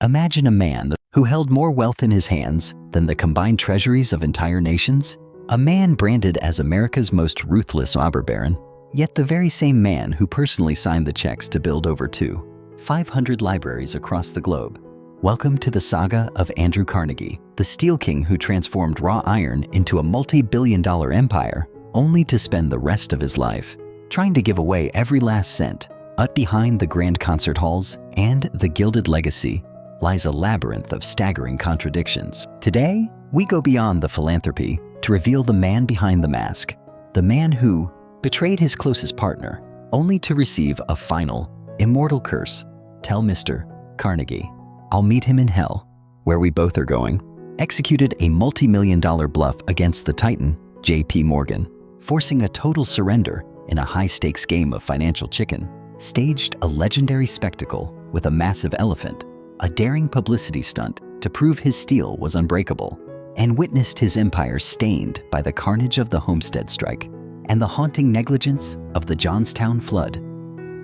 Imagine a man who held more wealth in his hands than the combined treasuries of entire nations. A man branded as America's most ruthless robber baron, yet the very same man who personally signed the checks to build over 500 libraries across the globe. Welcome to the saga of Andrew Carnegie, the steel king who transformed raw iron into a multi-billion-dollar empire, only to spend the rest of his life trying to give away every last cent. Up behind the grand concert halls and the gilded legacy lies a labyrinth of staggering contradictions. Today, we go beyond the philanthropy to reveal the man behind the mask, the man who betrayed his closest partner, only to receive a final, immortal curse. Tell Mr. Carnegie, I'll meet him in hell, where we both are going. Executed a multi-million-dollar bluff against the titan, J.P. Morgan, forcing a total surrender in a high-stakes game of financial chicken. Staged a legendary spectacle with a massive elephant, a daring publicity stunt to prove his steel was unbreakable, and witnessed his empire stained by the carnage of the Homestead strike and the haunting negligence of the Johnstown flood,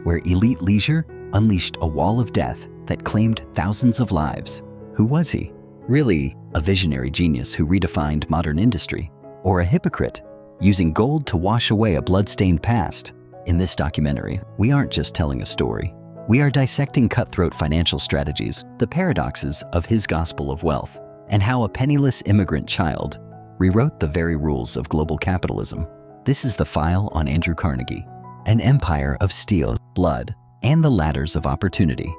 where elite leisure unleashed a wall of death that claimed thousands of lives. Who was he? Really, a visionary genius who redefined modern industry, or a hypocrite using gold to wash away a blood-stained past? In this documentary, we aren't just telling a story. We are dissecting cutthroat financial strategies, the paradoxes of his gospel of wealth, and how a penniless immigrant child rewrote the very rules of global capitalism. This is the file on Andrew Carnegie, an empire of steel, blood, and the ladders of opportunity.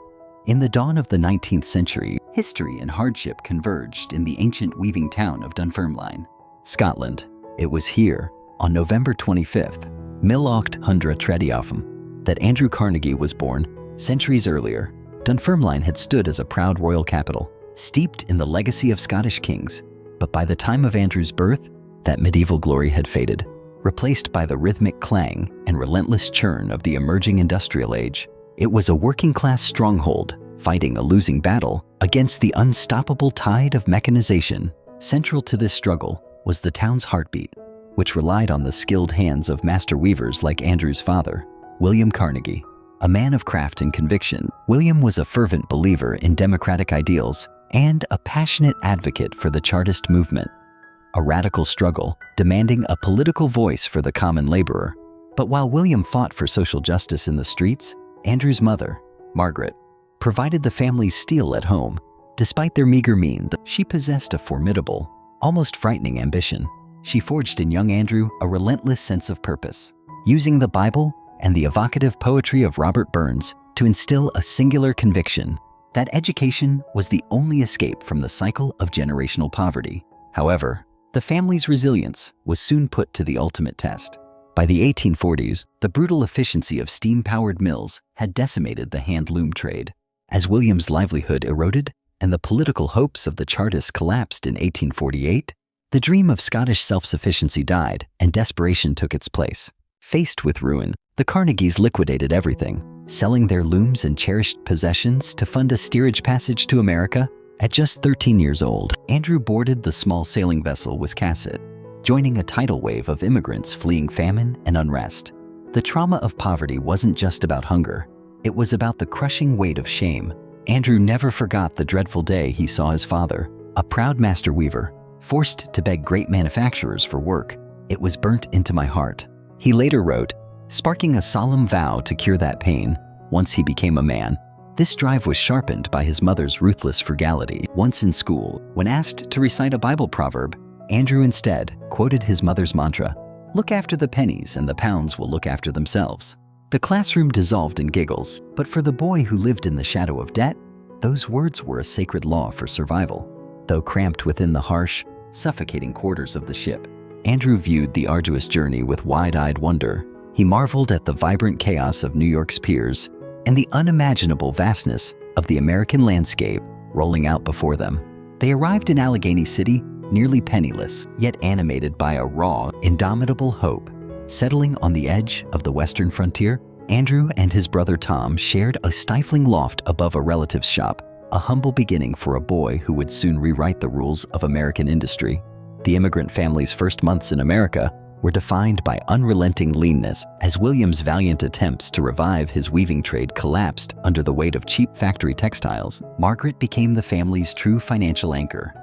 In the dawn of the 19th century, history and hardship converged in the ancient weaving town of Dunfermline, Scotland. It was here, on November 25th, 1838, that Andrew Carnegie was born. Centuries earlier, Dunfermline had stood as a proud royal capital, steeped in the legacy of Scottish kings. But by the time of Andrew's birth, that medieval glory had faded, replaced by the rhythmic clang and relentless churn of the emerging industrial age. It was a working-class stronghold, fighting a losing battle against the unstoppable tide of mechanization. Central to this struggle was the town's heartbeat, which relied on the skilled hands of master weavers like Andrew's father, William Carnegie. A man of craft and conviction, William was a fervent believer in democratic ideals and a passionate advocate for the Chartist movement, a radical struggle demanding a political voice for the common laborer. But while William fought for social justice in the streets, Andrew's mother, Margaret, provided the family's steel at home. Despite their meager means, she possessed a formidable, almost frightening ambition. She forged in young Andrew a relentless sense of purpose, using the Bible and the evocative poetry of Robert Burns to instill a singular conviction that education was the only escape from the cycle of generational poverty. However, the family's resilience was soon put to the ultimate test. By the 1840s, the brutal efficiency of steam-powered mills had decimated the hand-loom trade. As William's livelihood eroded and the political hopes of the Chartists collapsed in 1848, the dream of Scottish self-sufficiency died and desperation took its place. Faced with ruin, the Carnegies liquidated everything, selling their looms and cherished possessions to fund a steerage passage to America. At just 13 years old, Andrew boarded the small sailing vessel Wiscasset, joining a tidal wave of immigrants fleeing famine and unrest. The trauma of poverty wasn't just about hunger. It was about the crushing weight of shame. Andrew never forgot the dreadful day he saw his father, a proud master weaver, forced to beg great manufacturers for work. It was burnt into my heart, he later wrote, sparking a solemn vow to cure that pain once he became a man. This drive was sharpened by his mother's ruthless frugality. Once in school, when asked to recite a Bible proverb, Andrew instead quoted his mother's mantra, "Look after the pennies and the pounds will look after themselves." The classroom dissolved in giggles, but for the boy who lived in the shadow of debt, those words were a sacred law for survival. Though cramped within the harsh, suffocating quarters of the ship, Andrew viewed the arduous journey with wide-eyed wonder. He marveled at the vibrant chaos of New York's piers and the unimaginable vastness of the American landscape rolling out before them. They arrived in Allegheny City, nearly penniless, yet animated by a raw, indomitable hope. Settling on the edge of the western frontier, Andrew and his brother Tom shared a stifling loft above a relative's shop, a humble beginning for a boy who would soon rewrite the rules of American industry. The immigrant family's first months in America were defined by unrelenting leanness. As William's valiant attempts to revive his weaving trade collapsed under the weight of cheap factory textiles, Margaret became the family's true financial anchor.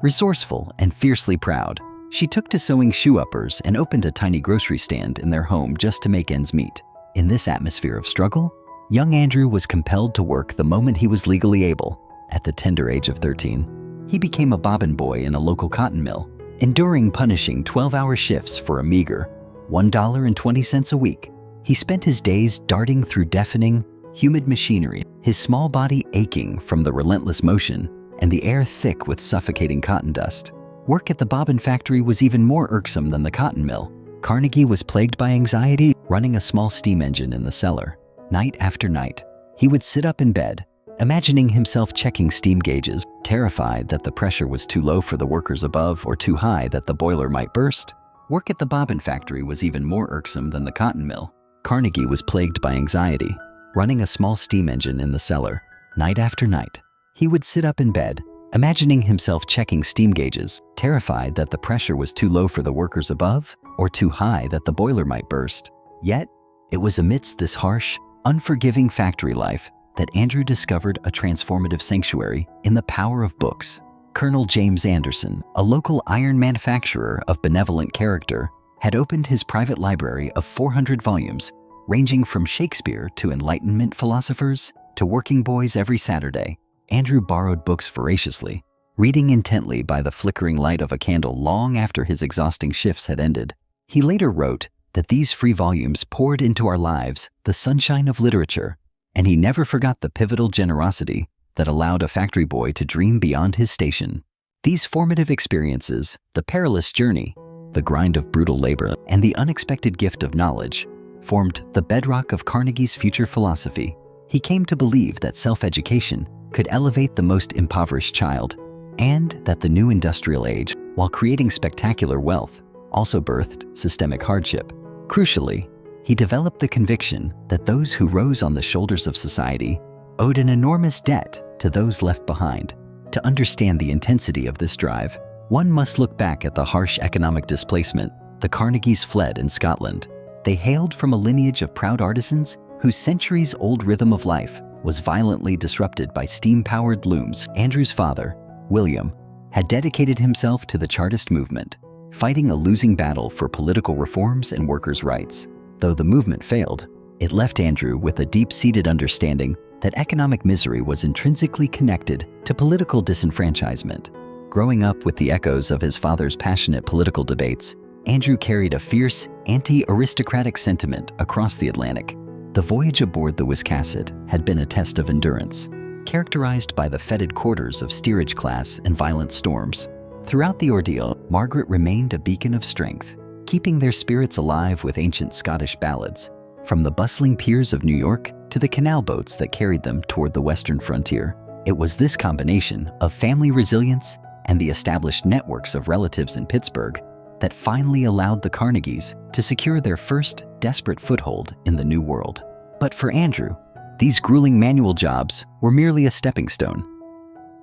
Resourceful and fiercely proud, she took to sewing shoe-uppers and opened a tiny grocery stand in their home just to make ends meet. In this atmosphere of struggle, young Andrew was compelled to work the moment he was legally able. At the tender age of 13, he became a bobbin boy in a local cotton mill, enduring punishing 12-hour shifts for a meager $1.20 a week. He spent his days darting through deafening, humid machinery, his small body aching from the relentless motion and the air thick with suffocating cotton dust. Work at the bobbin factory was even more irksome than the cotton mill. Carnegie was plagued by anxiety, running a small steam engine in the cellar. Night after night, he would sit up in bed, imagining himself checking steam gauges, terrified that the pressure was too low for the workers above or too high that the boiler might burst. Work at the bobbin factory was even more irksome than the cotton mill. Carnegie was plagued by anxiety, running a small steam engine in the cellar. Night after night, he would sit up in bed, imagining himself checking steam gauges, terrified that the pressure was too low for the workers above or too high that the boiler might burst. Yet, it was amidst this harsh, unforgiving factory life that Andrew discovered a transformative sanctuary in the power of books. Colonel James Anderson, a local iron manufacturer of benevolent character, had opened his private library of 400 volumes, ranging from Shakespeare to Enlightenment philosophers to working boys every Saturday. Andrew borrowed books voraciously, reading intently by the flickering light of a candle long after his exhausting shifts had ended. He later wrote that these free volumes poured into our lives the sunshine of literature, and he never forgot the pivotal generosity that allowed a factory boy to dream beyond his station. These formative experiences, the perilous journey, the grind of brutal labor, and the unexpected gift of knowledge, formed the bedrock of Carnegie's future philosophy. He came to believe that self-education could elevate the most impoverished child, and that the new industrial age, while creating spectacular wealth, also birthed systemic hardship. Crucially, he developed the conviction that those who rose on the shoulders of society owed an enormous debt to those left behind. To understand the intensity of this drive, one must look back at the harsh economic displacement the Carnegies fled in Scotland. They hailed from a lineage of proud artisans whose centuries-old rhythm of life was violently disrupted by steam-powered looms. Andrew's father, William, had dedicated himself to the Chartist movement, fighting a losing battle for political reforms and workers' rights. Though the movement failed, it left Andrew with a deep-seated understanding that economic misery was intrinsically connected to political disenfranchisement. Growing up with the echoes of his father's passionate political debates, Andrew carried a fierce, anti-aristocratic sentiment across the Atlantic. The voyage aboard the Wiscasset had been a test of endurance, characterized by the fetid quarters of steerage class and violent storms. Throughout the ordeal, Margaret remained a beacon of strength, keeping their spirits alive with ancient Scottish ballads, from the bustling piers of New York to the canal boats that carried them toward the western frontier. It was this combination of family resilience and the established networks of relatives in Pittsburgh that finally allowed the Carnegies to secure their first desperate foothold in the New World. But for Andrew, these grueling manual jobs were merely a stepping stone.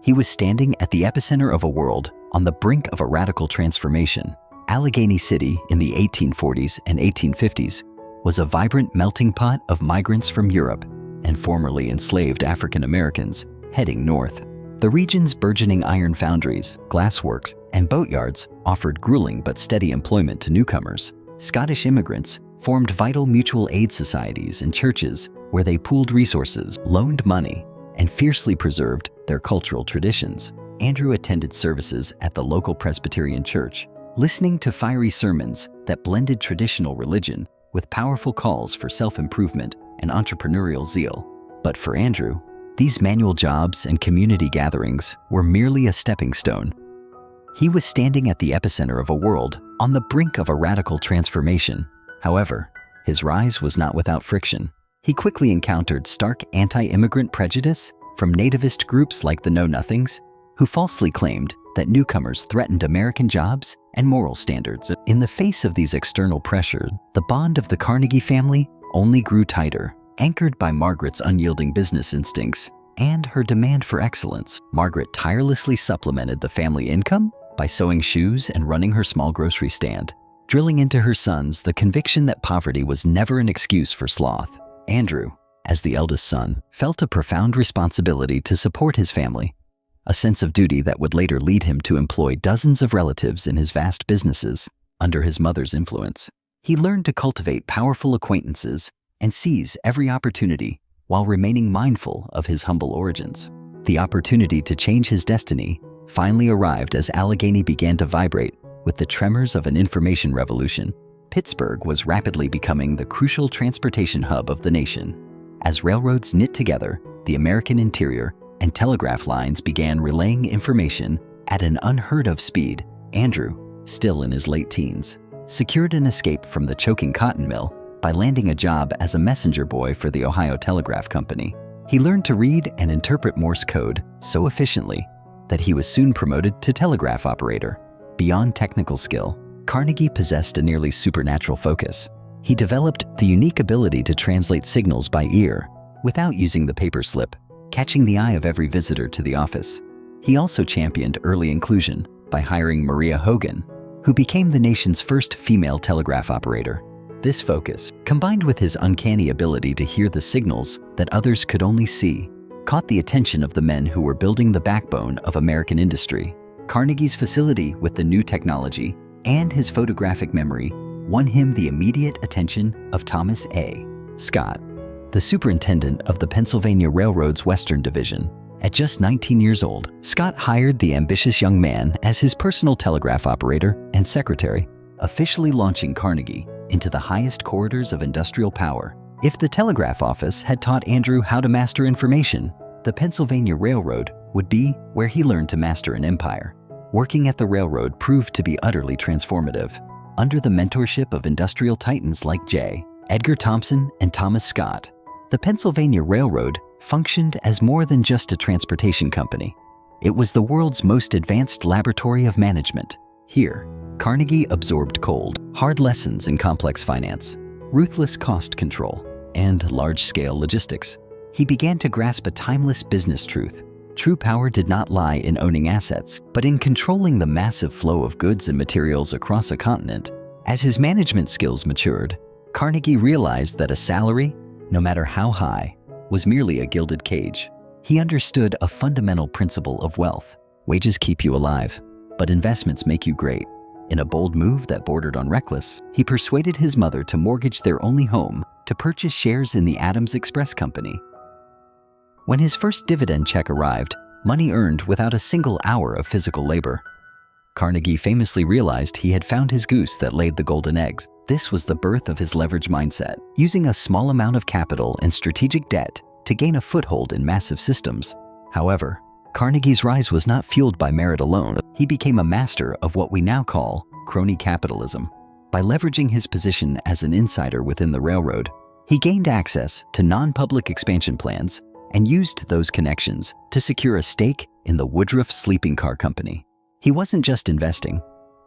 He was standing at the epicenter of a world on the brink of a radical transformation. Allegheny City in the 1840s and 1850s was a vibrant melting pot of migrants from Europe and formerly enslaved African Americans heading north. The region's burgeoning iron foundries, glassworks, and boatyards offered grueling but steady employment to newcomers. Scottish immigrants formed vital mutual aid societies and churches where they pooled resources, loaned money, and fiercely preserved their cultural traditions. Andrew attended services at the local Presbyterian church, listening to fiery sermons that blended traditional religion with powerful calls for self-improvement and entrepreneurial zeal. But for Andrew, these manual jobs and community gatherings were merely a stepping stone. He was standing at the epicenter of a world on the brink of a radical transformation. However, his rise was not without friction. He quickly encountered stark anti-immigrant prejudice from nativist groups like the Know-Nothings, who falsely claimed that newcomers threatened American jobs and moral standards. In the face of these external pressures, the bond of the Carnegie family only grew tighter. Anchored by Margaret's unyielding business instincts and her demand for excellence, Margaret tirelessly supplemented the family income by sewing shoes and running her small grocery stand. drilling into her sons the conviction that poverty was never an excuse for sloth. Andrew, as the eldest son, felt a profound responsibility to support his family, a sense of duty that would later lead him to employ dozens of relatives in his vast businesses. Under his mother's influence, he learned to cultivate powerful acquaintances and seize every opportunity while remaining mindful of his humble origins. The opportunity to change his destiny finally arrived as Allegheny began to vibrate with the tremors of an information revolution. Pittsburgh was rapidly becoming the crucial transportation hub of the nation. As railroads knit together the American interior and telegraph lines began relaying information at an unheard-of speed, Andrew, still in his late teens, secured an escape from the choking cotton mill by landing a job as a messenger boy for the Ohio Telegraph Company. He learned to read and interpret Morse code so efficiently that he was soon promoted to telegraph operator. Beyond technical skill, Carnegie possessed a nearly supernatural focus. He developed the unique ability to translate signals by ear without using the paper slip, catching the eye of every visitor to the office. He also championed early inclusion by hiring Maria Hogan, who became the nation's first female telegraph operator. This focus, combined with his uncanny ability to hear the signals that others could only see, caught the attention of the men who were building the backbone of American industry. Carnegie's facility with the new technology and his photographic memory won him the immediate attention of Thomas A. Scott, the superintendent of the Pennsylvania Railroad's Western Division. At just 19 years old, Scott hired the ambitious young man as his personal telegraph operator and secretary, officially launching Carnegie into the highest corridors of industrial power. If the telegraph office had taught Andrew how to master information, the Pennsylvania Railroad would be where he learned to master an empire. Working at the railroad proved to be utterly transformative. Under the mentorship of industrial titans like J. Edgar Thompson and Thomas Scott, the Pennsylvania Railroad functioned as more than just a transportation company. It was the world's most advanced laboratory of management. Here, Carnegie absorbed cold, hard lessons in complex finance, ruthless cost control, and large-scale logistics. He began to grasp a timeless business truth. True power did not lie in owning assets, but in controlling the massive flow of goods and materials across a continent. As his management skills matured, Carnegie realized that a salary, no matter how high, was merely a gilded cage. He understood a fundamental principle of wealth. Wages keep you alive, but investments make you great. In a bold move that bordered on reckless, he persuaded his mother to mortgage their only home to purchase shares in the Adams Express Company. When his first dividend check arrived, money earned without a single hour of physical labor, Carnegie famously realized he had found his goose that laid the golden eggs. This was the birth of his leverage mindset, using a small amount of capital and strategic debt to gain a foothold in massive systems. However, Carnegie's rise was not fueled by merit alone. He became a master of what we now call crony capitalism. By leveraging his position as an insider within the railroad, he gained access to non-public expansion plans and used those connections to secure a stake in the Woodruff Sleeping Car Company. He wasn't just investing,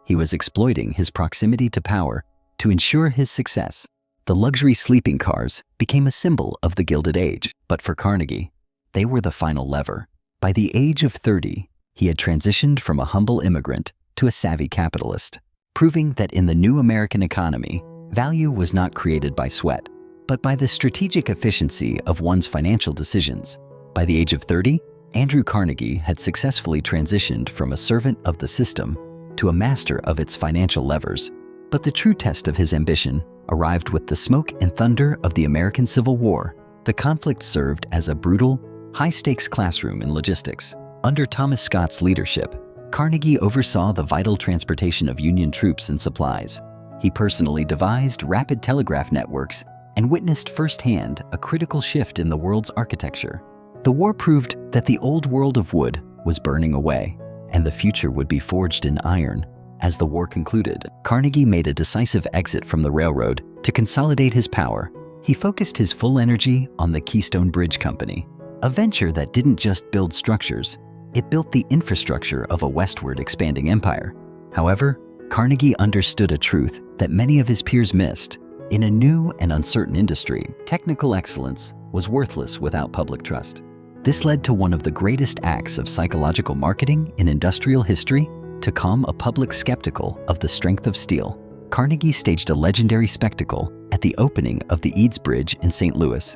he was exploiting his proximity to power to ensure his success. The luxury sleeping cars became a symbol of the Gilded Age, but for Carnegie, they were the final lever. By the age of 30, he had transitioned from a humble immigrant to a savvy capitalist, proving that in the new American economy, value was not created by sweat, but by the strategic efficiency of one's financial decisions. By the age of 30, Andrew Carnegie had successfully transitioned from a servant of the system to a master of its financial levers. But the true test of his ambition arrived with the smoke and thunder of the American Civil War. The conflict served as a brutal, high-stakes classroom in logistics. Under Thomas Scott's leadership, Carnegie oversaw the vital transportation of Union troops and supplies. He personally devised rapid telegraph networks and witnessed firsthand a critical shift in the world's architecture. The war proved that the old world of wood was burning away, and the future would be forged in iron. As the war concluded, Carnegie made a decisive exit from the railroad to consolidate his power. He focused his full energy on the Keystone Bridge Company, a venture that didn't just build structures, it built the infrastructure of a westward expanding empire. However, Carnegie understood a truth that many of his peers missed. In a new and uncertain industry, technical excellence was worthless without public trust. This led to one of the greatest acts of psychological marketing in industrial history to calm a public skeptical of the strength of steel. Carnegie staged a legendary spectacle at the opening of the Eads Bridge in St. Louis.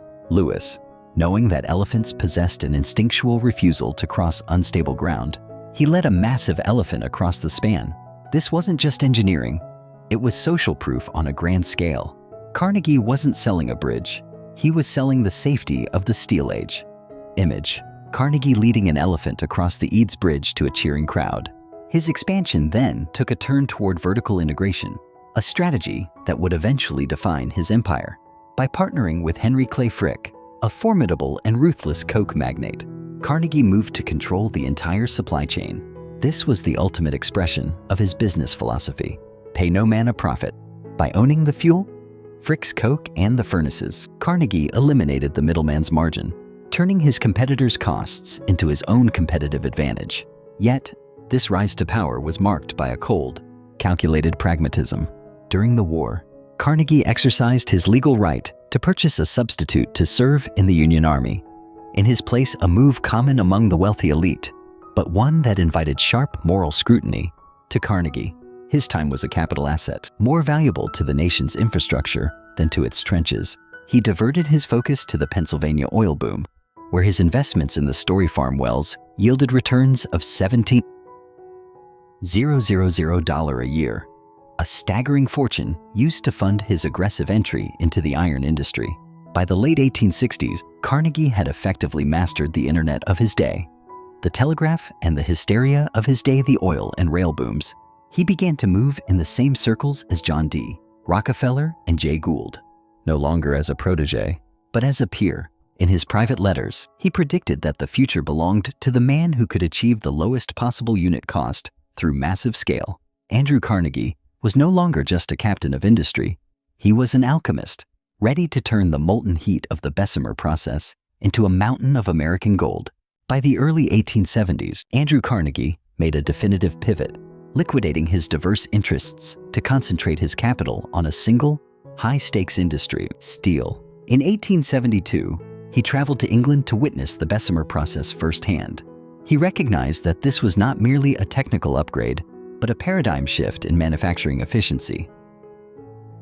Knowing that elephants possessed an instinctual refusal to cross unstable ground, he led a massive elephant across the span. This wasn't just engineering, it was social proof on a grand scale. Carnegie wasn't selling a bridge, he was selling the safety of the Steel Age. Image: Carnegie leading an elephant across the Eads Bridge to a cheering crowd. His expansion then took a turn toward vertical integration, a strategy that would eventually define his empire. By partnering with Henry Clay Frick, a formidable and ruthless coke magnate, Carnegie moved to control the entire supply chain. This was the ultimate expression of his business philosophy: pay no man a profit. By owning the fuel, Frick's coke, and the furnaces, Carnegie eliminated the middleman's margin, turning his competitors' costs into his own competitive advantage. Yet, this rise to power was marked by a cold, calculated pragmatism. During the war, Carnegie exercised his legal right to purchase a substitute to serve in the Union Army. In his place, a move common among the wealthy elite, but one that invited sharp moral scrutiny. To Carnegie, his time was a capital asset, more valuable to the nation's infrastructure than to its trenches. He diverted his focus to the Pennsylvania oil boom, where his investments in the Story Farm wells yielded returns of $17,000 a year, a staggering fortune used to fund his aggressive entry into the iron industry. By the late 1860s, Carnegie had effectively mastered the internet of his day, the telegraph, and the hysteria of his day, the oil and rail booms. He began to move in the same circles as John D. Rockefeller and Jay Gould, no longer as a protege, but as a peer. In his private letters, he predicted that the future belonged to the man who could achieve the lowest possible unit cost through massive scale. Andrew Carnegie was no longer just a captain of industry. He was an alchemist, ready to turn the molten heat of the Bessemer process into a mountain of American gold. By the early 1870s, Andrew Carnegie made a definitive pivot, liquidating his diverse interests to concentrate his capital on a single, high-stakes industry: steel. In 1872, he traveled to England to witness the Bessemer process firsthand. He recognized that this was not merely a technical upgrade, but a paradigm shift in manufacturing efficiency.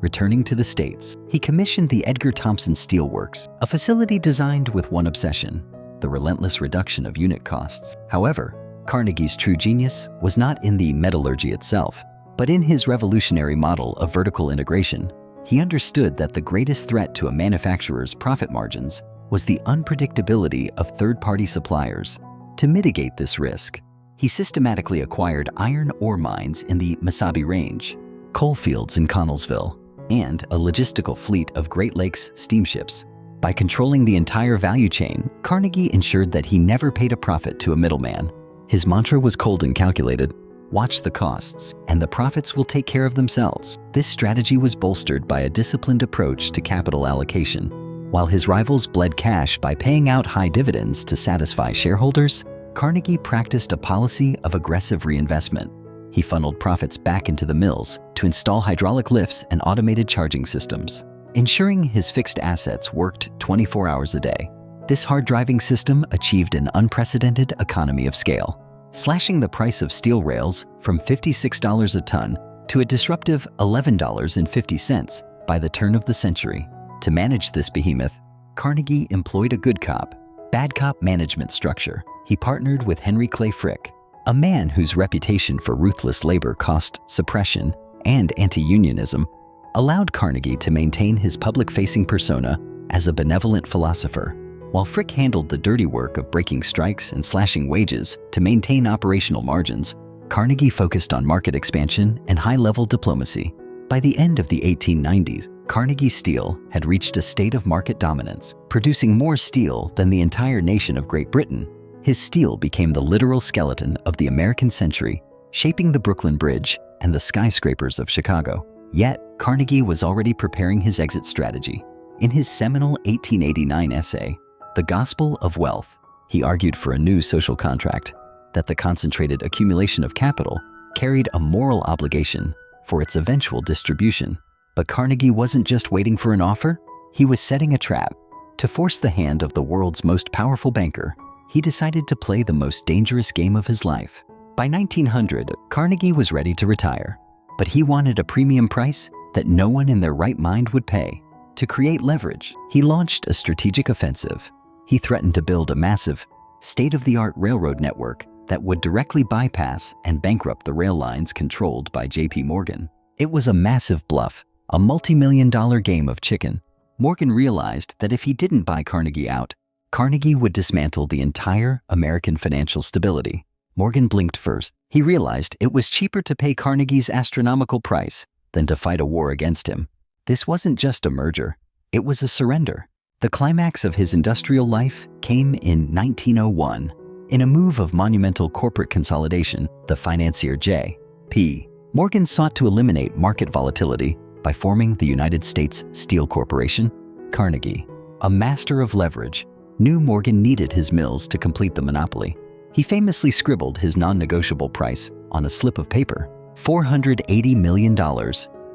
Returning to the States, he commissioned the Edgar Thomson Steel Works, a facility designed with one obsession: the relentless reduction of unit costs. However, Carnegie's true genius was not in the metallurgy itself, but in his revolutionary model of vertical integration. He understood that the greatest threat to a manufacturer's profit margins was the unpredictability of third-party suppliers. To mitigate this risk, he systematically acquired iron ore mines in the Mesabi Range, coal fields in Connellsville, and a logistical fleet of Great Lakes steamships. By controlling the entire value chain, Carnegie ensured that he never paid a profit to a middleman. His mantra was cold and calculated: watch the costs, and the profits will take care of themselves. This strategy was bolstered by a disciplined approach to capital allocation. While his rivals bled cash by paying out high dividends to satisfy shareholders, Carnegie practiced a policy of aggressive reinvestment. He funneled profits back into the mills to install hydraulic lifts and automated charging systems, ensuring his fixed assets worked 24 hours a day. This hard-driving system achieved an unprecedented economy of scale, slashing the price of steel rails from $56 a ton to a disruptive $11.50 by the turn of the century. To manage this behemoth, Carnegie employed a good cop, bad cop management structure. He partnered with Henry Clay Frick, a man whose reputation for ruthless labor cost suppression and anti-unionism allowed Carnegie to maintain his public-facing persona as a benevolent philosopher. While Frick handled the dirty work of breaking strikes and slashing wages to maintain operational margins, Carnegie focused on market expansion and high-level diplomacy. By the end of the 1890s, Carnegie Steel had reached a state of market dominance, producing more steel than the entire nation of Great Britain. His steel became the literal skeleton of the American century, shaping the Brooklyn Bridge and the skyscrapers of Chicago. Yet, Carnegie was already preparing his exit strategy. In his seminal 1889 essay, The Gospel of Wealth, he argued for a new social contract, that the concentrated accumulation of capital carried a moral obligation for its eventual distribution. But Carnegie wasn't just waiting for an offer, he was setting a trap. To force the hand of the world's most powerful banker, he decided to play the most dangerous game of his life. By 1900, Carnegie was ready to retire. but he wanted a premium price that no one in their right mind would pay. To create leverage, he launched a strategic offensive. He threatened to build a massive, state-of-the-art railroad network that would directly bypass and bankrupt the rail lines controlled by J.P. Morgan. It was a massive bluff, a multi-million-dollar game of chicken. Morgan realized that if he didn't buy Carnegie out, Carnegie would dismantle the entire American financial stability. Morgan blinked first. He realized it was cheaper to pay Carnegie's astronomical price than to fight a war against him. This wasn't just a merger, it was a surrender. The climax of his industrial life came in 1901. In a move of monumental corporate consolidation, the financier J.P. Morgan sought to eliminate market volatility by forming the United States Steel Corporation. Carnegie, a master of leverage, knew Morgan needed his mills to complete the monopoly. He famously scribbled his non-negotiable price on a slip of paper, $480 million.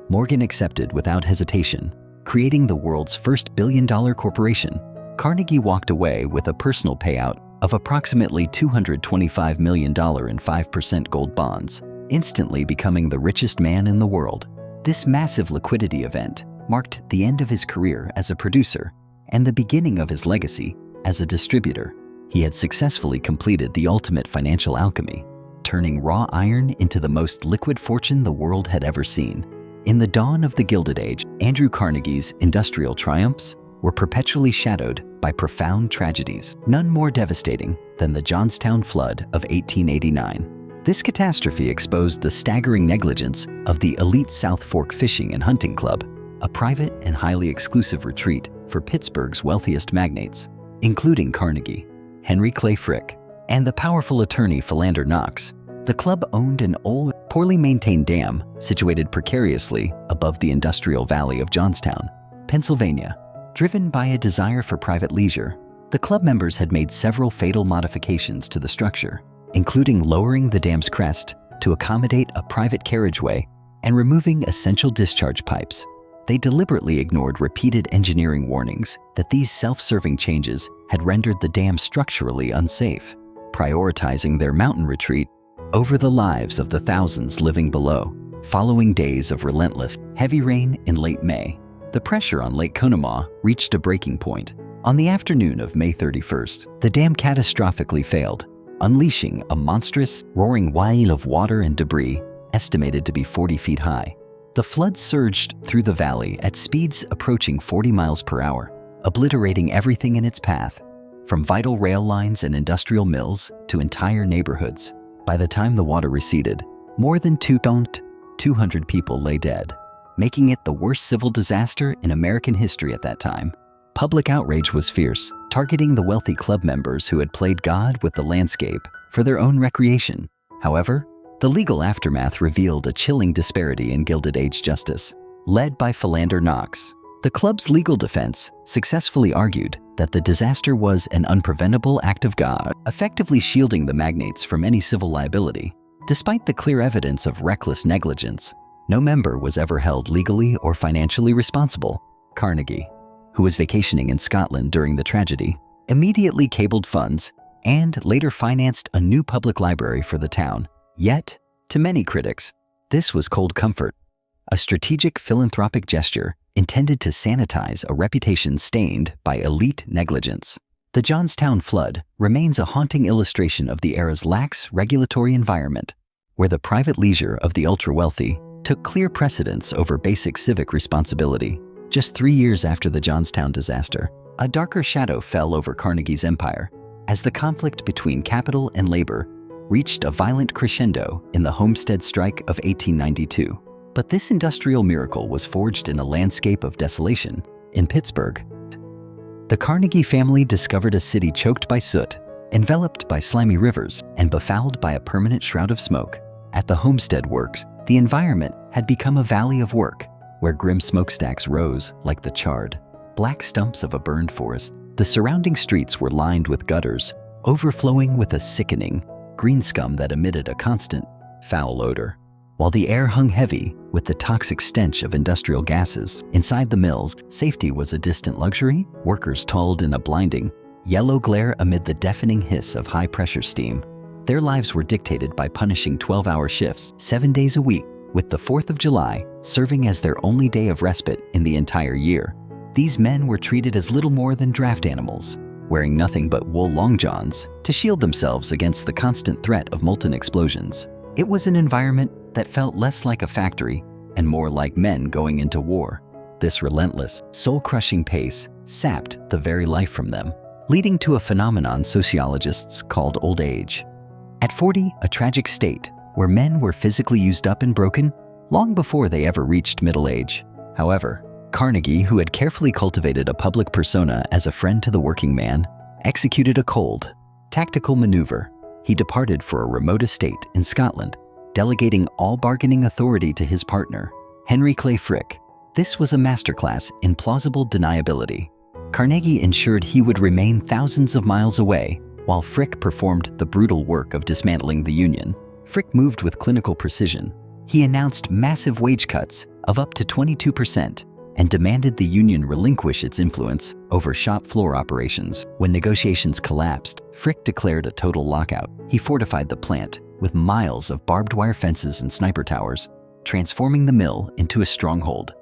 Morgan accepted without hesitation, creating the world's first billion-dollar corporation. Carnegie walked away with a personal payout of approximately $225 million in 5% gold bonds, instantly becoming the richest man in the world. This massive liquidity event marked the end of his career as a producer and the beginning of his legacy as a distributor. He had successfully completed the ultimate financial alchemy, turning raw iron into the most liquid fortune the world had ever seen. In the dawn of the Gilded Age, Andrew Carnegie's industrial triumphs were perpetually shadowed by profound tragedies, none more devastating than the Johnstown flood of 1889. This catastrophe exposed the staggering negligence of the elite South Fork Fishing and Hunting Club, a private and highly exclusive retreat for Pittsburgh's wealthiest magnates, including Carnegie, Henry Clay Frick, and the powerful attorney Philander Knox. The club owned an old, poorly maintained dam situated precariously above the industrial valley of Johnstown, Pennsylvania. Driven by a desire for private leisure, the club members had made several fatal modifications to the structure, including lowering the dam's crest to accommodate a private carriageway and removing essential discharge pipes. They deliberately ignored repeated engineering warnings that these self-serving changes had rendered the dam structurally unsafe, prioritizing their mountain retreat over the lives of the thousands living below. Following days of relentless, heavy rain in late May, the pressure on Lake Conemaugh reached a breaking point. On the afternoon of May 31st, the dam catastrophically failed, unleashing a monstrous, roaring wave of water and debris estimated to be 40 feet high. The flood surged through the valley at speeds approaching 40 miles per hour, obliterating everything in its path, from vital rail lines and industrial mills to entire neighborhoods. By the time the water receded, more than 200 people lay dead, making it the worst civil disaster in American history at that time. Public outrage was fierce, targeting the wealthy club members who had played God with the landscape for their own recreation. However, the legal aftermath revealed a chilling disparity in Gilded Age justice. Led by Philander Knox, the club's legal defense successfully argued that the disaster was an unpreventable act of God, effectively shielding the magnates from any civil liability. Despite the clear evidence of reckless negligence, no member was ever held legally or financially responsible. Carnegie, who was vacationing in Scotland during the tragedy, immediately cabled funds and later financed a new public library for the town. Yet, to many critics, this was cold comfort, a strategic philanthropic gesture intended to sanitize a reputation stained by elite negligence. The Johnstown flood remains a haunting illustration of the era's lax regulatory environment, where the private leisure of the ultra-wealthy took clear precedence over basic civic responsibility. Just 3 years after the Johnstown disaster, a darker shadow fell over Carnegie's empire as the conflict between capital and labor reached a violent crescendo in the Homestead strike of 1892. But this industrial miracle was forged in a landscape of desolation. In Pittsburgh, the Carnegie family discovered a city choked by soot, enveloped by slimy rivers, and befouled by a permanent shroud of smoke. At the Homestead Works, the environment had become a valley of work, where grim smokestacks rose like the charred, black stumps of a burned forest. The surrounding streets were lined with gutters, overflowing with a sickening green scum that emitted a constant, foul odor. While the air hung heavy with the toxic stench of industrial gases inside the mills, safety was a distant luxury. Workers toiled in a blinding, yellow glare amid the deafening hiss of high-pressure steam. Their lives were dictated by punishing 12-hour shifts, 7 days a week. with the 4th of July serving as their only day of respite in the entire year. These men were treated as little more than draft animals, wearing nothing but wool long johns to shield themselves against the constant threat of molten explosions. It was an environment that felt less like a factory and more like men going into war. This relentless, soul-crushing pace sapped the very life from them, leading to a phenomenon sociologists called old age. At 40, a tragic state where men were physically used up and broken long before they ever reached middle age. However, Carnegie, who had carefully cultivated a public persona as a friend to the working man, executed a cold, tactical maneuver. He departed for a remote estate in Scotland, delegating all bargaining authority to his partner, Henry Clay Frick. This was a masterclass in plausible deniability. Carnegie ensured he would remain thousands of miles away, while Frick performed the brutal work of dismantling the Union. Frick moved with clinical precision. He announced massive wage cuts of up to 22% and demanded the Union relinquish its influence over shop floor operations. When negotiations collapsed, Frick declared a total lockout. He fortified the plant with miles of barbed wire fences and sniper towers, transforming the mill into a stronghold.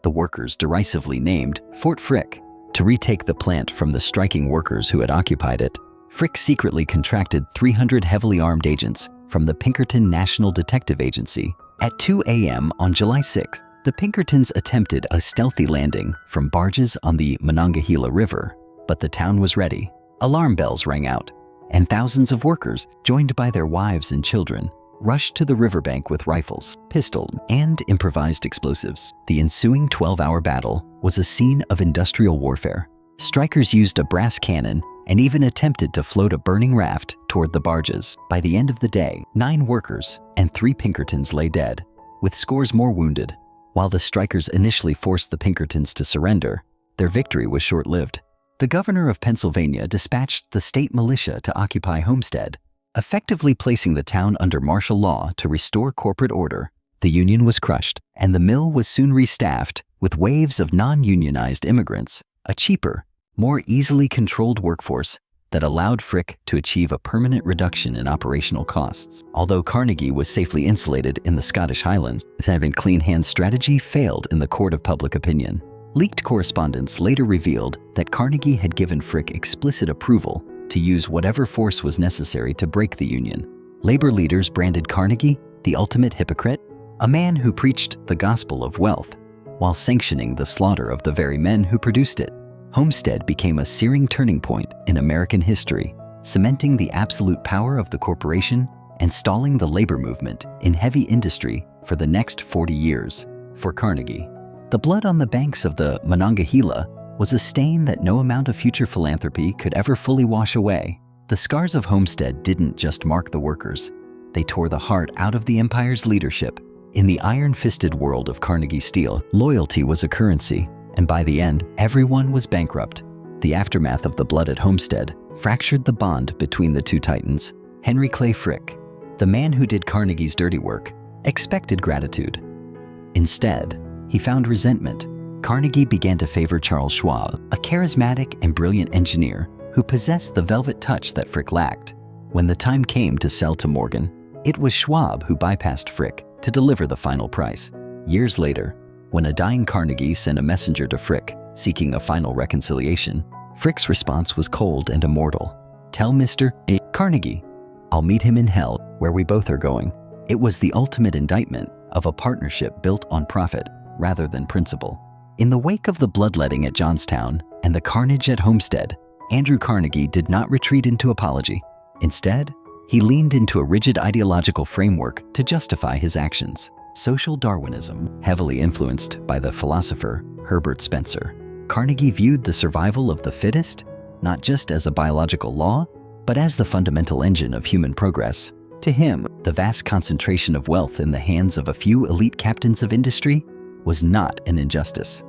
The workers derisively named Fort Frick to retake the plant from the striking workers who had occupied it. Frick secretly contracted 300 heavily armed agents from the Pinkerton National Detective Agency. At 2 a.m. on July 6th, the Pinkertons attempted a stealthy landing from barges on the Monongahela River, but the town was ready. Alarm bells rang out, and thousands of workers, joined by their wives and children, rushed to the riverbank with rifles, pistols, and improvised explosives. The ensuing 12-hour battle was a scene of industrial warfare. Strikers used a brass cannon and even attempted to float a burning raft toward the barges. By the end of the day, 9 workers and 3 Pinkertons lay dead, with scores more wounded. While the strikers initially forced the Pinkertons to surrender, their victory was short-lived. The governor of Pennsylvania dispatched the state militia to occupy Homestead, effectively placing the town under martial law to restore corporate order. The Union was crushed, and the mill was soon restaffed with waves of non-unionized immigrants, a cheaper, more easily controlled workforce that allowed Frick to achieve a permanent reduction in operational costs. Although Carnegie was safely insulated in the Scottish Highlands, having clean hands strategy failed in the court of public opinion. Leaked correspondence later revealed that Carnegie had given Frick explicit approval to use whatever force was necessary to break the Union. Labor leaders branded Carnegie the ultimate hypocrite, a man who preached the gospel of wealth while sanctioning the slaughter of the very men who produced it. Homestead became a searing turning point in American history, cementing the absolute power of the corporation and stalling the labor movement in heavy industry for the next 40 years. For Carnegie, the blood on the banks of the Monongahela was a stain that no amount of future philanthropy could ever fully wash away. The scars of Homestead didn't just mark the workers, they tore the heart out of the empire's leadership. In the iron-fisted world of Carnegie Steel, loyalty was a currency, and by the end, everyone was bankrupt. The aftermath of the blood at Homestead fractured the bond between the two titans. Henry Clay Frick, the man who did Carnegie's dirty work, expected gratitude. Instead, he found resentment. Carnegie began to favor Charles Schwab, a charismatic and brilliant engineer who possessed the velvet touch that Frick lacked. When the time came to sell to Morgan, it was Schwab who bypassed Frick to deliver the final price. Years later, when a dying Carnegie sent a messenger to Frick seeking a final reconciliation, Frick's response was cold and immortal. "Tell Mr. Carnegie, I'll meet him in hell where we both are going." It was the ultimate indictment of a partnership built on profit rather than principle. In the wake of the bloodletting at Johnstown and the carnage at Homestead, Andrew Carnegie did not retreat into apology. Instead, he leaned into a rigid ideological framework to justify his actions. Social Darwinism, heavily influenced by the philosopher Herbert Spencer, Carnegie viewed the survival of the fittest not just as a biological law, but as the fundamental engine of human progress. To him, the vast concentration of wealth in the hands of a few elite captains of industry was not an injustice.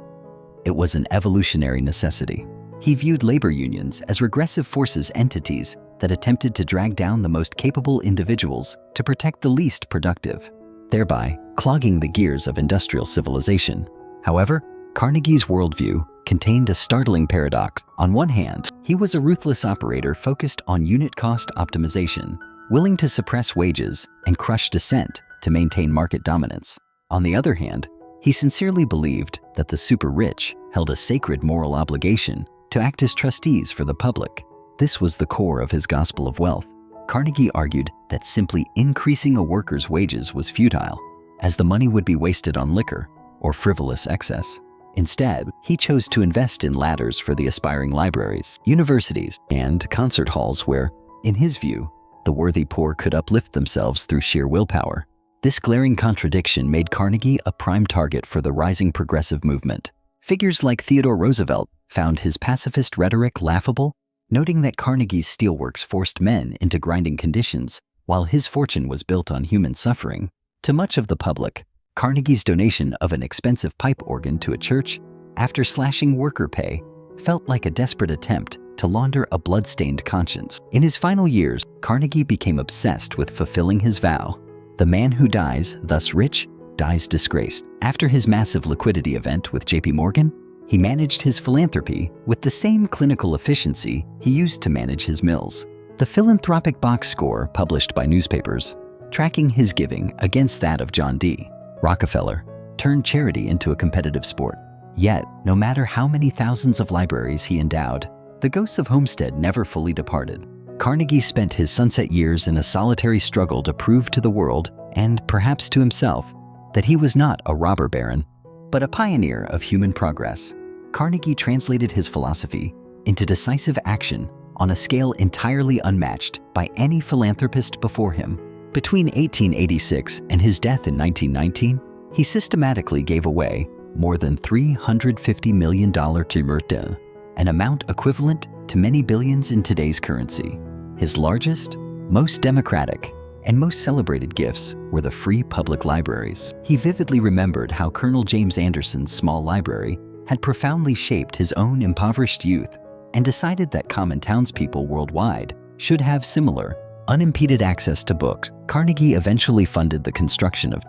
It was an evolutionary necessity. He viewed labor unions as regressive forces, entities that attempted to drag down the most capable individuals to protect the least productive, thereby clogging the gears of industrial civilization. However, Carnegie's worldview contained a startling paradox. On one hand, he was a ruthless operator focused on unit cost optimization, willing to suppress wages and crush dissent to maintain market dominance. On the other hand, he sincerely believed that the super rich held a sacred moral obligation to act as trustees for the public. This was the core of his gospel of wealth. Carnegie argued that simply increasing a worker's wages was futile, as the money would be wasted on liquor or frivolous excess. Instead, he chose to invest in ladders for the aspiring libraries, universities, and concert halls where, in his view, the worthy poor could uplift themselves through sheer willpower. This glaring contradiction made Carnegie a prime target for the rising progressive movement. Figures like Theodore Roosevelt found his pacifist rhetoric laughable, noting that Carnegie's steelworks forced men into grinding conditions while his fortune was built on human suffering. To much of the public, Carnegie's donation of an expensive pipe organ to a church, after slashing worker pay, felt like a desperate attempt to launder a blood-stained conscience. In his final years, Carnegie became obsessed with fulfilling his vow. The man who dies, thus rich, dies disgraced. After his massive liquidity event with JP Morgan, he managed his philanthropy with the same clinical efficiency he used to manage his mills. The philanthropic box score published by newspapers, tracking his giving against that of John D. Rockefeller, turned charity into a competitive sport. Yet, no matter how many thousands of libraries he endowed, the ghosts of Homestead never fully departed. Carnegie spent his sunset years in a solitary struggle to prove to the world, and perhaps to himself, that he was not a robber baron, but a pioneer of human progress. Carnegie translated his philosophy into decisive action on a scale entirely unmatched by any philanthropist before him. Between 1886 and his death in 1919, he systematically gave away more than $350 million to an amount equivalent to many billions in today's currency. His largest, most democratic, and most celebrated gifts were the free public libraries. He vividly remembered how Colonel James Anderson's small library had profoundly shaped his own impoverished youth, and decided that common townspeople worldwide should have similar, unimpeded access to books. Carnegie eventually funded the construction of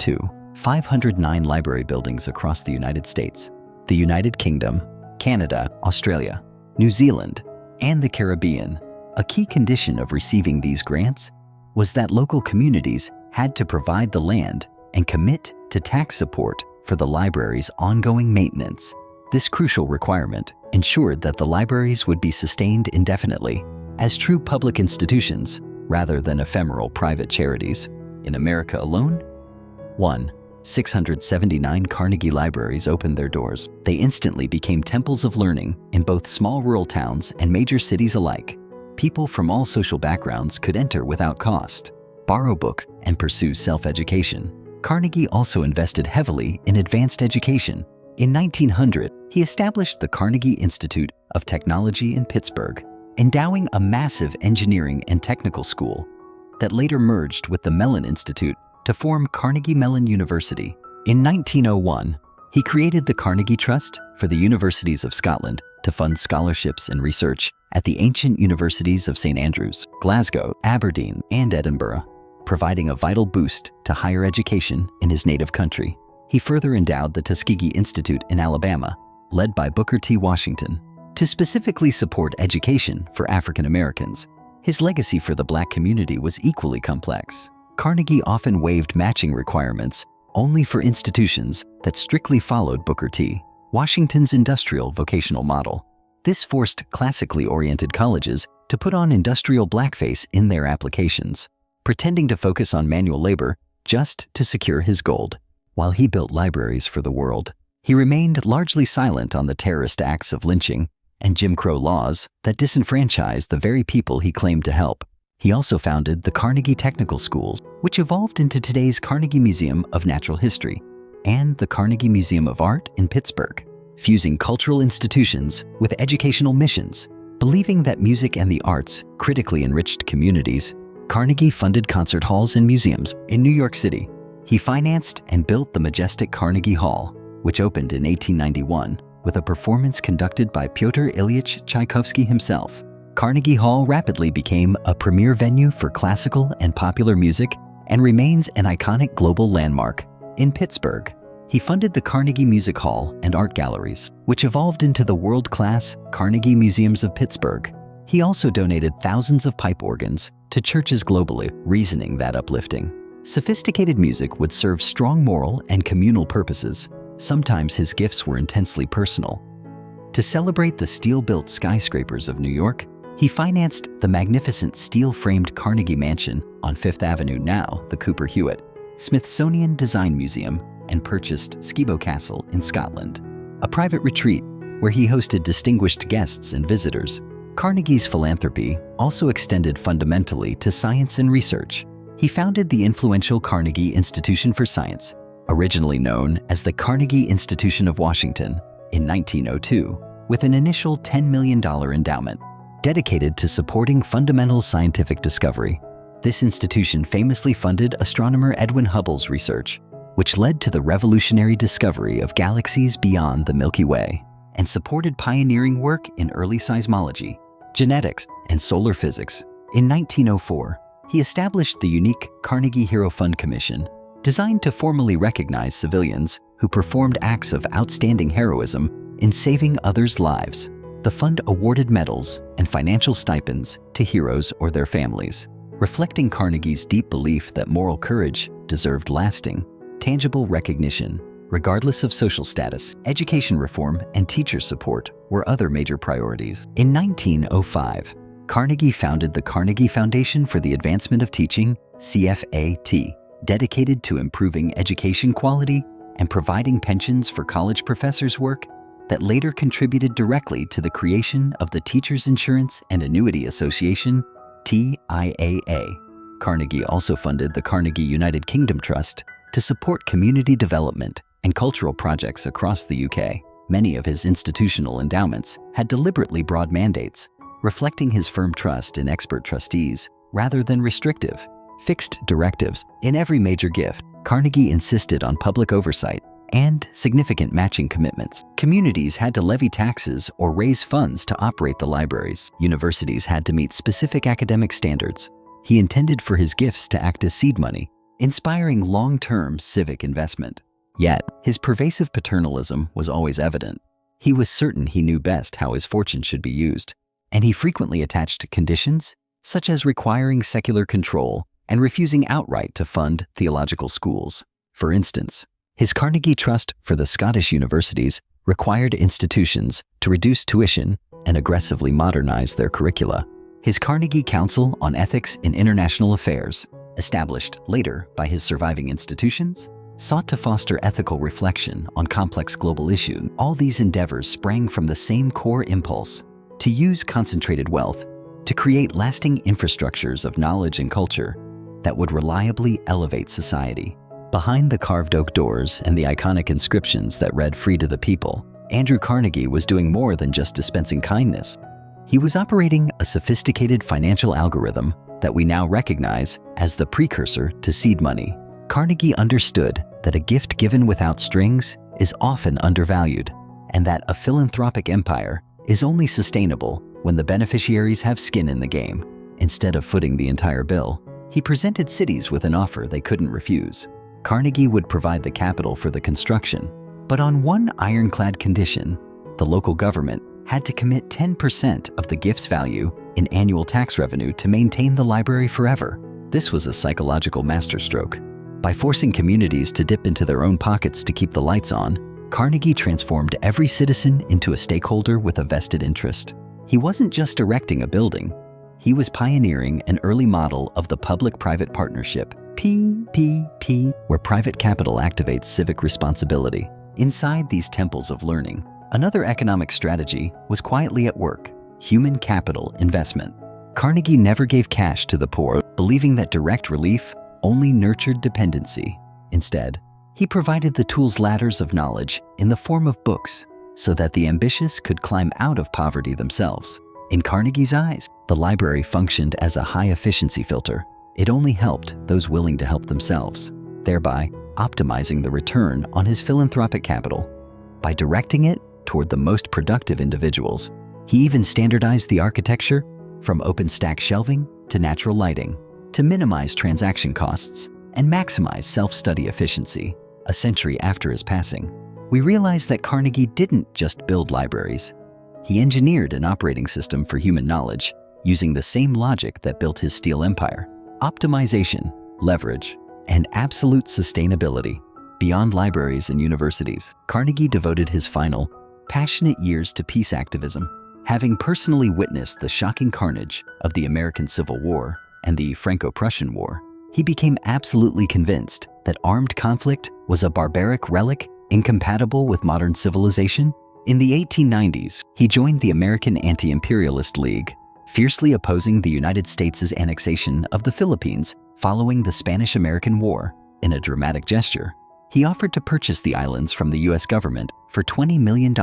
509 library buildings across the United States, the United Kingdom, Canada, Australia, New Zealand, and the Caribbean. A key condition of receiving these grants was that local communities had to provide the land and commit to tax support for the library's ongoing maintenance. This crucial requirement ensured that the libraries would be sustained indefinitely as true public institutions rather than ephemeral private charities. In America alone, 679 Carnegie libraries opened their doors. They instantly became temples of learning in both small rural towns and major cities alike. People from all social backgrounds could enter without cost, borrow books, and pursue self-education. Carnegie also invested heavily in advanced education. In 1900, he established the Carnegie Institute of Technology in Pittsburgh, endowing a massive engineering and technical school that later merged with the Mellon Institute to form Carnegie Mellon University. In 1901, he created the Carnegie Trust for the Universities of Scotland to fund scholarships and research at the ancient universities of St. Andrews, Glasgow, Aberdeen, and Edinburgh, providing a vital boost to higher education in his native country. He further endowed the Tuskegee Institute in Alabama, led by Booker T. Washington, to specifically support education for African Americans. His legacy for the Black community was equally complex. Carnegie often waived matching requirements only for institutions that strictly followed Booker T. Washington's industrial vocational model. This forced classically oriented colleges to put on industrial blackface in their applications, pretending to focus on manual labor just to secure his gold. While he built libraries for the world, he remained largely silent on the terrorist acts of lynching and Jim Crow laws that disenfranchised the very people he claimed to help. He also founded the Carnegie Technical Schools, which evolved into today's Carnegie Museum of Natural History and the Carnegie Museum of Art in Pittsburgh, fusing cultural institutions with educational missions. Believing that music and the arts critically enriched communities, Carnegie funded concert halls and museums in New York City. He financed and built the majestic Carnegie Hall, which opened in 1891 with a performance conducted by Pyotr Ilyich Tchaikovsky himself. Carnegie Hall rapidly became a premier venue for classical and popular music and remains an iconic global landmark. In Pittsburgh, he funded the Carnegie Music Hall and Art Galleries, which evolved into the world-class Carnegie Museums of Pittsburgh. He also donated thousands of pipe organs to churches globally, reasoning that uplifting Sophisticated music would serve strong moral and communal purposes. Sometimes his gifts were intensely personal. To celebrate the steel-built skyscrapers of New York, he financed the magnificent steel-framed Carnegie Mansion on Fifth Avenue, now the Cooper Hewitt Smithsonian Design Museum, and purchased Skibo Castle in Scotland, a private retreat where he hosted distinguished guests and visitors. Carnegie's philanthropy also extended fundamentally to science and research. He founded the influential Carnegie Institution for Science, originally known as the Carnegie Institution of Washington, in 1902, with an initial $10 million endowment dedicated to supporting fundamental scientific discovery. This institution famously funded astronomer Edwin Hubble's research, which led to the revolutionary discovery of galaxies beyond the Milky Way, and supported pioneering work in early seismology, genetics, and solar physics. In 1904, he established the unique Carnegie Hero Fund Commission, designed to formally recognize civilians who performed acts of outstanding heroism in saving others' lives. The fund awarded medals and financial stipends to heroes or their families, reflecting Carnegie's deep belief that moral courage deserved lasting, tangible recognition. Regardless of social status, education reform and teacher support were other major priorities. In 1905, Carnegie founded the Carnegie Foundation for the Advancement of Teaching, CFAT, dedicated to improving education quality and providing pensions for college professors' work that later contributed directly to the creation of the Teachers Insurance and Annuity Association, TIAA. Carnegie also funded the Carnegie United Kingdom Trust to support community development and cultural projects across the UK. Many of his institutional endowments had deliberately broad mandates, reflecting his firm trust in expert trustees rather than restrictive, fixed directives. In every major gift, Carnegie insisted on public oversight and significant matching commitments. Communities had to levy taxes or raise funds to operate the libraries. Universities had to meet specific academic standards. He intended for his gifts to act as seed money, inspiring long-term civic investment. Yet, his pervasive paternalism was always evident. He was certain he knew best how his fortune should be used, and he frequently attached conditions, such as requiring secular control and refusing outright to fund theological schools. For instance, his Carnegie Trust for the Scottish universities required institutions to reduce tuition and aggressively modernize their curricula. His Carnegie Council on Ethics in International Affairs, established later by his surviving institutions, sought to foster ethical reflection on complex global issues. All these endeavors sprang from the same core impulse: to use concentrated wealth to create lasting infrastructures of knowledge and culture that would reliably elevate society. Behind the carved oak doors and the iconic inscriptions that read "Free to the People," Andrew Carnegie was doing more than just dispensing kindness. He was operating a sophisticated financial algorithm that we now recognize as the precursor to seed money. Carnegie understood that a gift given without strings is often undervalued, and that a philanthropic empire is only sustainable when the beneficiaries have skin in the game. Instead of footing the entire bill, he presented cities with an offer they couldn't refuse. Carnegie would provide the capital for the construction, but on one ironclad condition: the local government had to commit 10% of the gift's value in annual tax revenue to maintain the library forever. This was a psychological masterstroke. By forcing communities to dip into their own pockets to keep the lights on, Carnegie transformed every citizen into a stakeholder with a vested interest. He wasn't just erecting a building, he was pioneering an early model of the public-private partnership, PPP, where private capital activates civic responsibility. Inside these temples of learning, another economic strategy was quietly at work: human capital investment. Carnegie never gave cash to the poor, believing that direct relief only nurtured dependency. Instead, he provided the tools ladders of knowledge in the form of books so that the ambitious could climb out of poverty themselves. In Carnegie's eyes, the library functioned as a high-efficiency filter. It only helped those willing to help themselves, thereby optimizing the return on his philanthropic capital. By directing it toward the most productive individuals, he even standardized the architecture, from open-stack shelving to natural lighting, to minimize transaction costs and maximize self-study efficiency. A century after his passing, we realize that Carnegie didn't just build libraries. He engineered an operating system for human knowledge using the same logic that built his steel empire: optimization, leverage, and absolute sustainability. Beyond libraries and universities, Carnegie devoted his final, passionate years to peace activism. Having personally witnessed the shocking carnage of the American Civil War and the Franco-Prussian War, he became absolutely convinced that armed conflict was a barbaric relic incompatible with modern civilization. In the 1890s, he joined the American Anti-Imperialist League, fiercely opposing the United States' annexation of the Philippines following the Spanish-American War. In a dramatic gesture, he offered to purchase the islands from the U.S. government for $20 million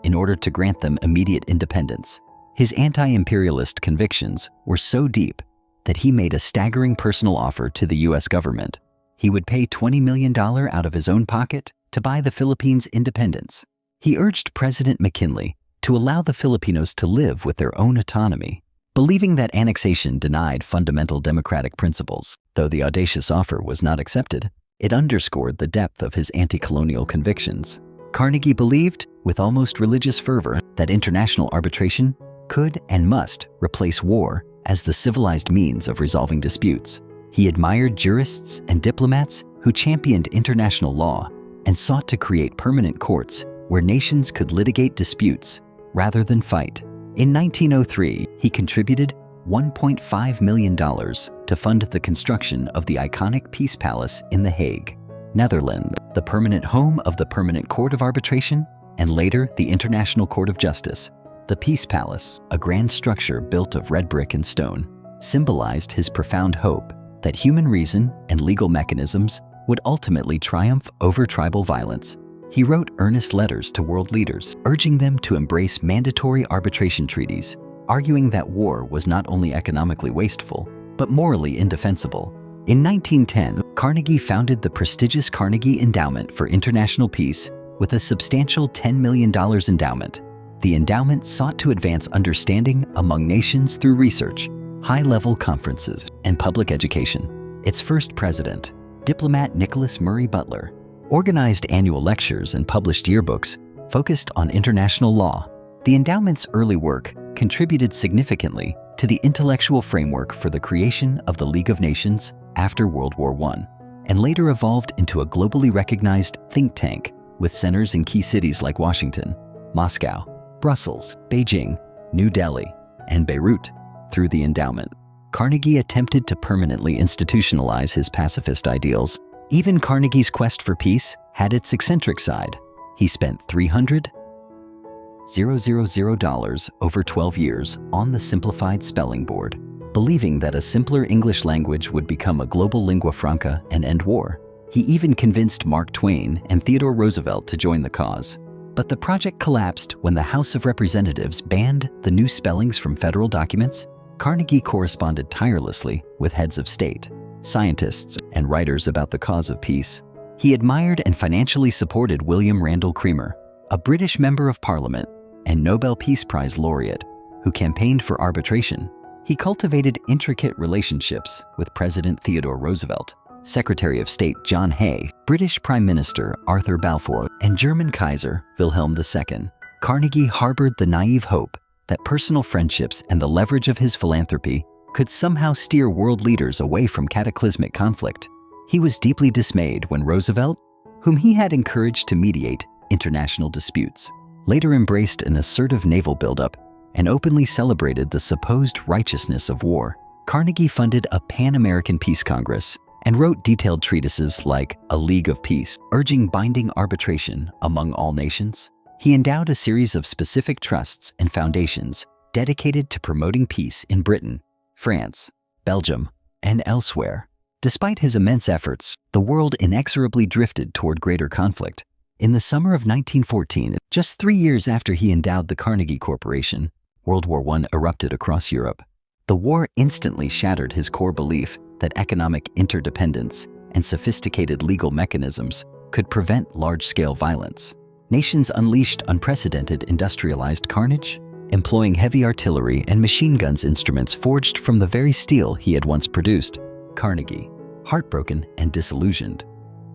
in order to grant them immediate independence. His anti-imperialist convictions were so deep that he made a staggering personal offer to the U.S. government. He would pay $20 million out of his own pocket to buy the Philippines' independence. He urged President McKinley to allow the Filipinos to live with their own autonomy, believing that annexation denied fundamental democratic principles. Though the audacious offer was not accepted, it underscored the depth of his anti-colonial convictions. Carnegie believed, with almost religious fervor, that international arbitration could and must replace war as the civilized means of resolving disputes. He admired jurists and diplomats who championed international law and sought to create permanent courts where nations could litigate disputes rather than fight. In 1903, he contributed $1.5 million to fund the construction of the iconic Peace Palace in The Hague, Netherlands, the permanent home of the Permanent Court of Arbitration and later the International Court of Justice. The Peace Palace, a grand structure built of red brick and stone, symbolized his profound hope that human reason and legal mechanisms would ultimately triumph over tribal violence. He wrote earnest letters to world leaders, urging them to embrace mandatory arbitration treaties, arguing that war was not only economically wasteful, but morally indefensible. In 1910, Carnegie founded the prestigious Carnegie Endowment for International Peace with a substantial $10 million endowment. The endowment sought to advance understanding among nations through research, high-level conferences, and public education. Its first president, diplomat Nicholas Murray Butler, organized annual lectures and published yearbooks focused on international law. The endowment's early work contributed significantly to the intellectual framework for the creation of the League of Nations after World War I, and later evolved into a globally recognized think tank with centers in key cities like Washington, Moscow, Brussels, Beijing, New Delhi, and Beirut. Through the endowment, Carnegie attempted to permanently institutionalize his pacifist ideals. Even Carnegie's quest for peace had its eccentric side. He spent $300,000 over 12 years on the simplified spelling board, believing that a simpler English language would become a global lingua franca and end war. He even convinced Mark Twain and Theodore Roosevelt to join the cause. But the project collapsed when the House of Representatives banned the new spellings from federal documents. Carnegie corresponded tirelessly with heads of state, scientists, and writers about the cause of peace. He admired and financially supported William Randall Cremer, a British member of Parliament and Nobel Peace Prize laureate who campaigned for arbitration. He cultivated intricate relationships with President Theodore Roosevelt, Secretary of State John Hay, British Prime Minister Arthur Balfour, and German Kaiser Wilhelm II. Carnegie harbored the naive hope that personal friendships and the leverage of his philanthropy could somehow steer world leaders away from cataclysmic conflict. He was deeply dismayed when Roosevelt, whom he had encouraged to mediate international disputes, later embraced an assertive naval buildup and openly celebrated the supposed righteousness of war. Carnegie funded a Pan-American Peace Congress and wrote detailed treatises like A League of Peace, urging binding arbitration among all nations. He endowed a series of specific trusts and foundations dedicated to promoting peace in Britain, France, Belgium, and elsewhere. Despite his immense efforts, the world inexorably drifted toward greater conflict. In the summer of 1914, just 3 years after he endowed the Carnegie Corporation, World War I erupted across Europe. The war instantly shattered his core belief that economic interdependence and sophisticated legal mechanisms could prevent large-scale violence. Nations unleashed unprecedented industrialized carnage, employing heavy artillery and machine guns, instruments forged from the very steel he had once produced. Carnegie, heartbroken and disillusioned,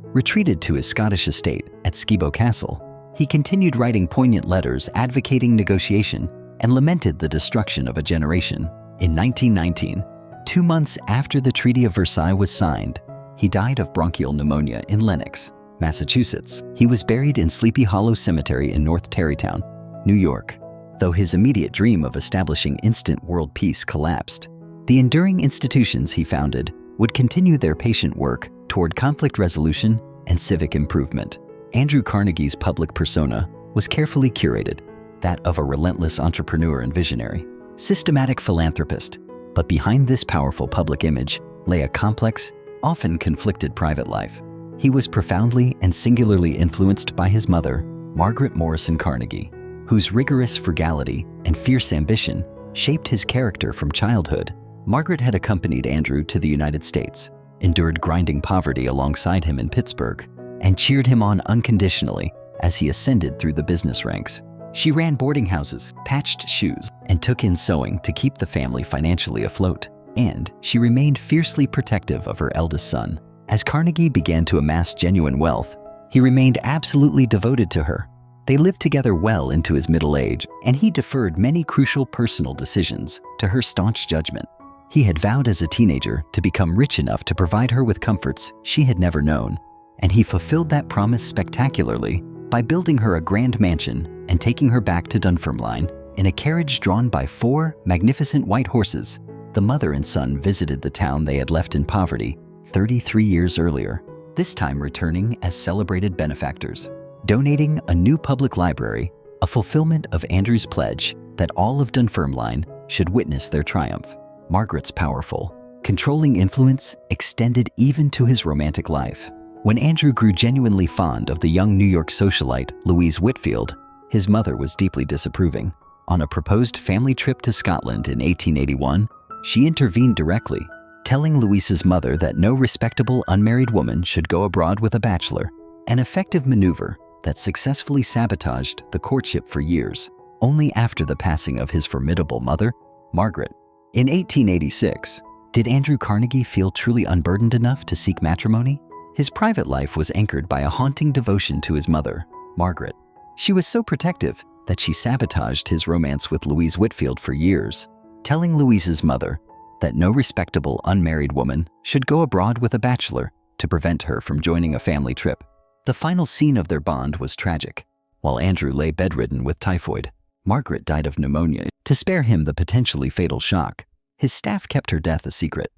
retreated to his Scottish estate at Skibo Castle. He continued writing poignant letters advocating negotiation and lamented the destruction of a generation. In 1919, 2 months after the Treaty of Versailles was signed, he died of bronchial pneumonia in Lenox, Massachusetts. He was buried in Sleepy Hollow Cemetery in North Tarrytown, New York. Though his immediate dream of establishing instant world peace collapsed, the enduring institutions he founded would continue their patient work toward conflict resolution and civic improvement. Andrew Carnegie's public persona was carefully curated, that of a relentless entrepreneur and visionary, systematic philanthropist. But behind this powerful public image lay a complex, often conflicted private life. He was profoundly and singularly influenced by his mother, Margaret Morrison Carnegie, whose rigorous frugality and fierce ambition shaped his character from childhood. Margaret had accompanied Andrew to the United States, endured grinding poverty alongside him in Pittsburgh, and cheered him on unconditionally as he ascended through the business ranks. She ran boarding houses, patched shoes, and took in sewing to keep the family financially afloat. And she remained fiercely protective of her eldest son. As Carnegie began to amass genuine wealth, he remained absolutely devoted to her. They lived together well into his middle age, and he deferred many crucial personal decisions to her staunch judgment. He had vowed as a teenager to become rich enough to provide her with comforts she had never known, and he fulfilled that promise spectacularly by building her a grand mansion and taking her back to Dunfermline in a carriage drawn by 4 magnificent white horses. The mother and son visited the town they had left in poverty 33 years earlier, this time returning as celebrated benefactors, donating a new public library, a fulfillment of Andrew's pledge that all of Dunfermline should witness their triumph. Margaret's powerful, controlling influence extended even to his romantic life. When Andrew grew genuinely fond of the young New York socialite Louise Whitfield, his mother was deeply disapproving. On a proposed family trip to Scotland in 1881, she intervened directly, telling Louise's mother that no respectable unmarried woman should go abroad with a bachelor, an effective maneuver that successfully sabotaged the courtship for years, only after the passing of his formidable mother, Margaret. In 1886, did Andrew Carnegie feel truly unburdened enough to seek matrimony? His private life was anchored by a haunting devotion to his mother, Margaret. She was so protective that she sabotaged his romance with Louise Whitfield for years, telling Louise's mother that no respectable unmarried woman should go abroad with a bachelor to prevent her from joining a family trip. The final scene of their bond was tragic. While Andrew lay bedridden with typhoid, Margaret died of pneumonia. To spare him the potentially fatal shock, his staff kept her death a secret,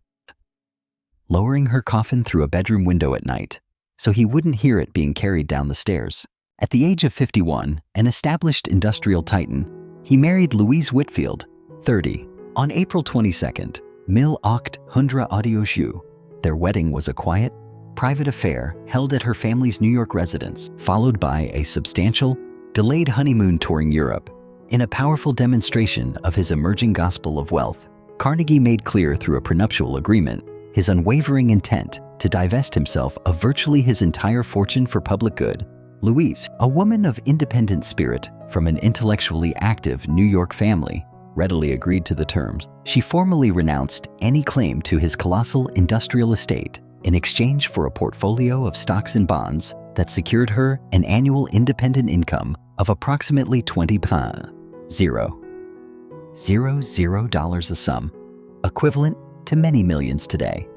lowering her coffin through a bedroom window at night so he wouldn't hear it being carried down the stairs. At the age of 51, an established industrial titan, he married Louise Whitfield, 30, on April 22nd, 1888. Their wedding was a quiet, private affair held at her family's New York residence, followed by a substantial, delayed honeymoon touring Europe. In a powerful demonstration of his emerging gospel of wealth, Carnegie made clear through a prenuptial agreement his unwavering intent to divest himself of virtually his entire fortune for public good. Louise, a woman of independent spirit from an intellectually active New York family, readily agreed to the terms. She formally renounced any claim to his colossal industrial estate in exchange for a portfolio of stocks and bonds that secured her an annual independent income of approximately $20,000 a sum, equivalent to many millions today,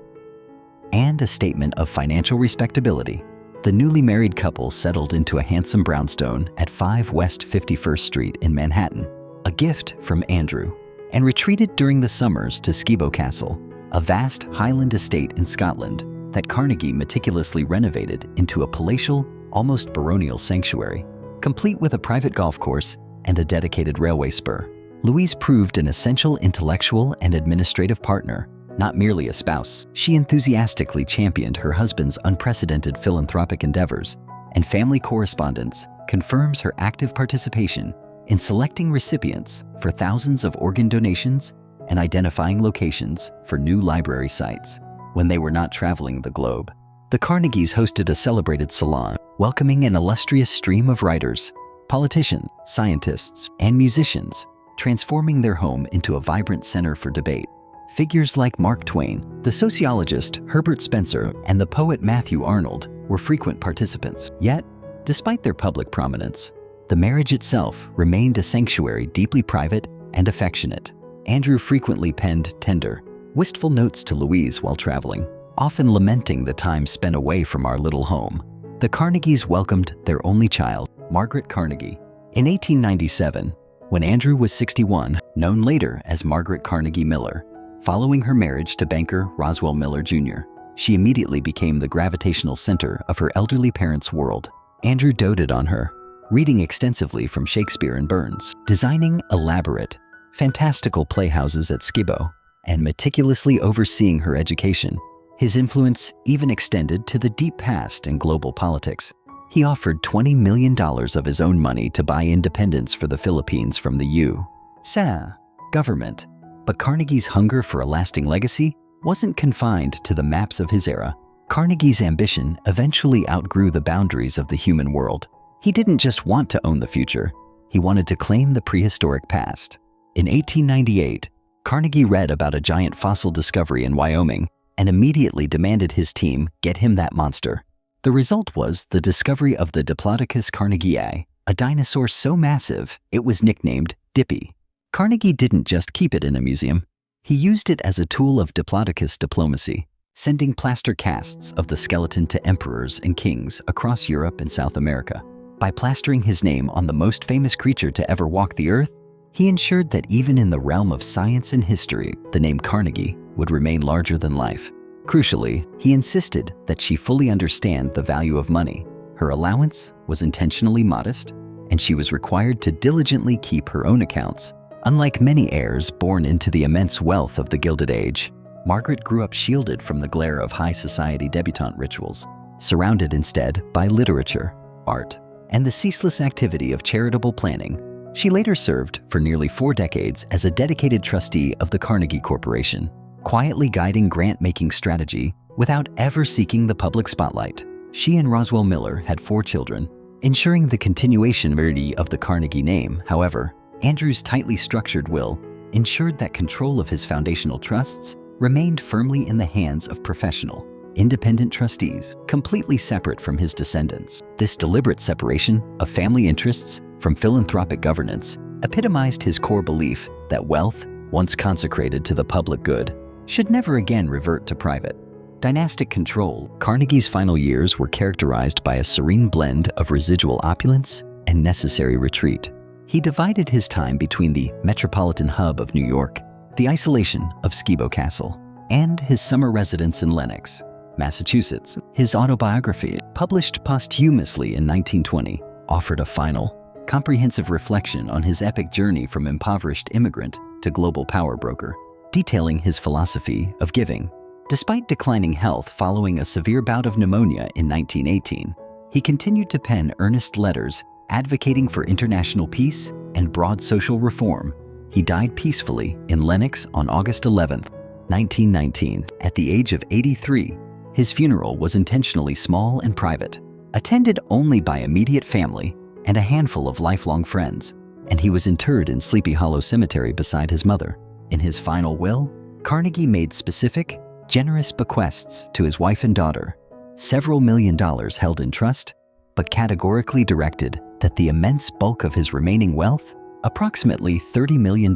and a statement of financial respectability. The newly married couple settled into a handsome brownstone at 5 West 51st Street in Manhattan, a gift from Andrew, and retreated during the summers to Skibo Castle, a vast Highland estate in Scotland that Carnegie meticulously renovated into a palatial, almost baronial sanctuary, complete with a private golf course and a dedicated railway spur. Louise proved an essential intellectual and administrative partner, not merely a spouse. She enthusiastically championed her husband's unprecedented philanthropic endeavors, and family correspondence confirms her active participation in selecting recipients for thousands of organ donations and identifying locations for new library sites. When they were not traveling the globe, the Carnegies hosted a celebrated salon, welcoming an illustrious stream of writers, politicians, scientists, and musicians, transforming their home into a vibrant center for debate. Figures like Mark Twain, the sociologist Herbert Spencer, and the poet Matthew Arnold were frequent participants. Yet, despite their public prominence, the marriage itself remained a sanctuary deeply private and affectionate. Andrew frequently penned tender, wistful notes to Louise while traveling, often lamenting the time spent away from our little home. The Carnegies welcomed their only child, Margaret Carnegie, in 1897, when Andrew was 61, known later as Margaret Carnegie Miller. Following her marriage to banker Roswell Miller Jr., she immediately became the gravitational center of her elderly parents' world. Andrew doted on her, reading extensively from Shakespeare and Burns, designing elaborate, fantastical playhouses at Skibo, and meticulously overseeing her education. His influence even extended to the deep past and global politics. He offered $20 million of his own money to buy independence for the Philippines from the U.S. government. But Carnegie's hunger for a lasting legacy wasn't confined to the maps of his era. Carnegie's ambition eventually outgrew the boundaries of the human world. He didn't just want to own the future, he wanted to claim the prehistoric past. In 1898, Carnegie read about a giant fossil discovery in Wyoming and immediately demanded his team get him that monster. The result was the discovery of the Diplodocus carnegiei, a dinosaur so massive it was nicknamed Dippy. Carnegie didn't just keep it in a museum. He used it as a tool of Diplodocus diplomacy, sending plaster casts of the skeleton to emperors and kings across Europe and South America. By plastering his name on the most famous creature to ever walk the earth, he ensured that even in the realm of science and history, the name Carnegie would remain larger than life. Crucially, he insisted that she fully understand the value of money. Her allowance was intentionally modest, and she was required to diligently keep her own accounts. Unlike many heirs born into the immense wealth of the Gilded Age, Margaret grew up shielded from the glare of high society debutante rituals, surrounded instead by literature, art, and the ceaseless activity of charitable planning. She later served for nearly 4 decades as a dedicated trustee of the Carnegie Corporation, quietly guiding grant-making strategy without ever seeking the public spotlight. She and Roswell Miller had 4 children, ensuring the continuation of the Carnegie name. However, Andrew's tightly structured will ensured that control of his foundational trusts remained firmly in the hands of professional, independent trustees, completely separate from his descendants. This deliberate separation of family interests from philanthropic governance epitomized his core belief that wealth, once consecrated to the public good, should never again revert to private, dynastic control. Carnegie's final years were characterized by a serene blend of residual opulence and necessary retreat. He divided his time between the metropolitan hub of New York, the isolation of Skibo Castle, and his summer residence in Lenox, Massachusetts. His autobiography, published posthumously in 1920, offered a final, comprehensive reflection on his epic journey from impoverished immigrant to global power broker, detailing his philosophy of giving. Despite declining health following a severe bout of pneumonia in 1918, he continued to pen earnest letters advocating for international peace and broad social reform. He died peacefully in Lenox on August 11, 1919, at the age of 83. His funeral was intentionally small and private, attended only by immediate family and a handful of lifelong friends, and he was interred in Sleepy Hollow Cemetery beside his mother. In his final will, Carnegie made specific, generous bequests to his wife and daughter, several $1 million held in trust, but categorically directed that the immense bulk of his remaining wealth, approximately $30 million,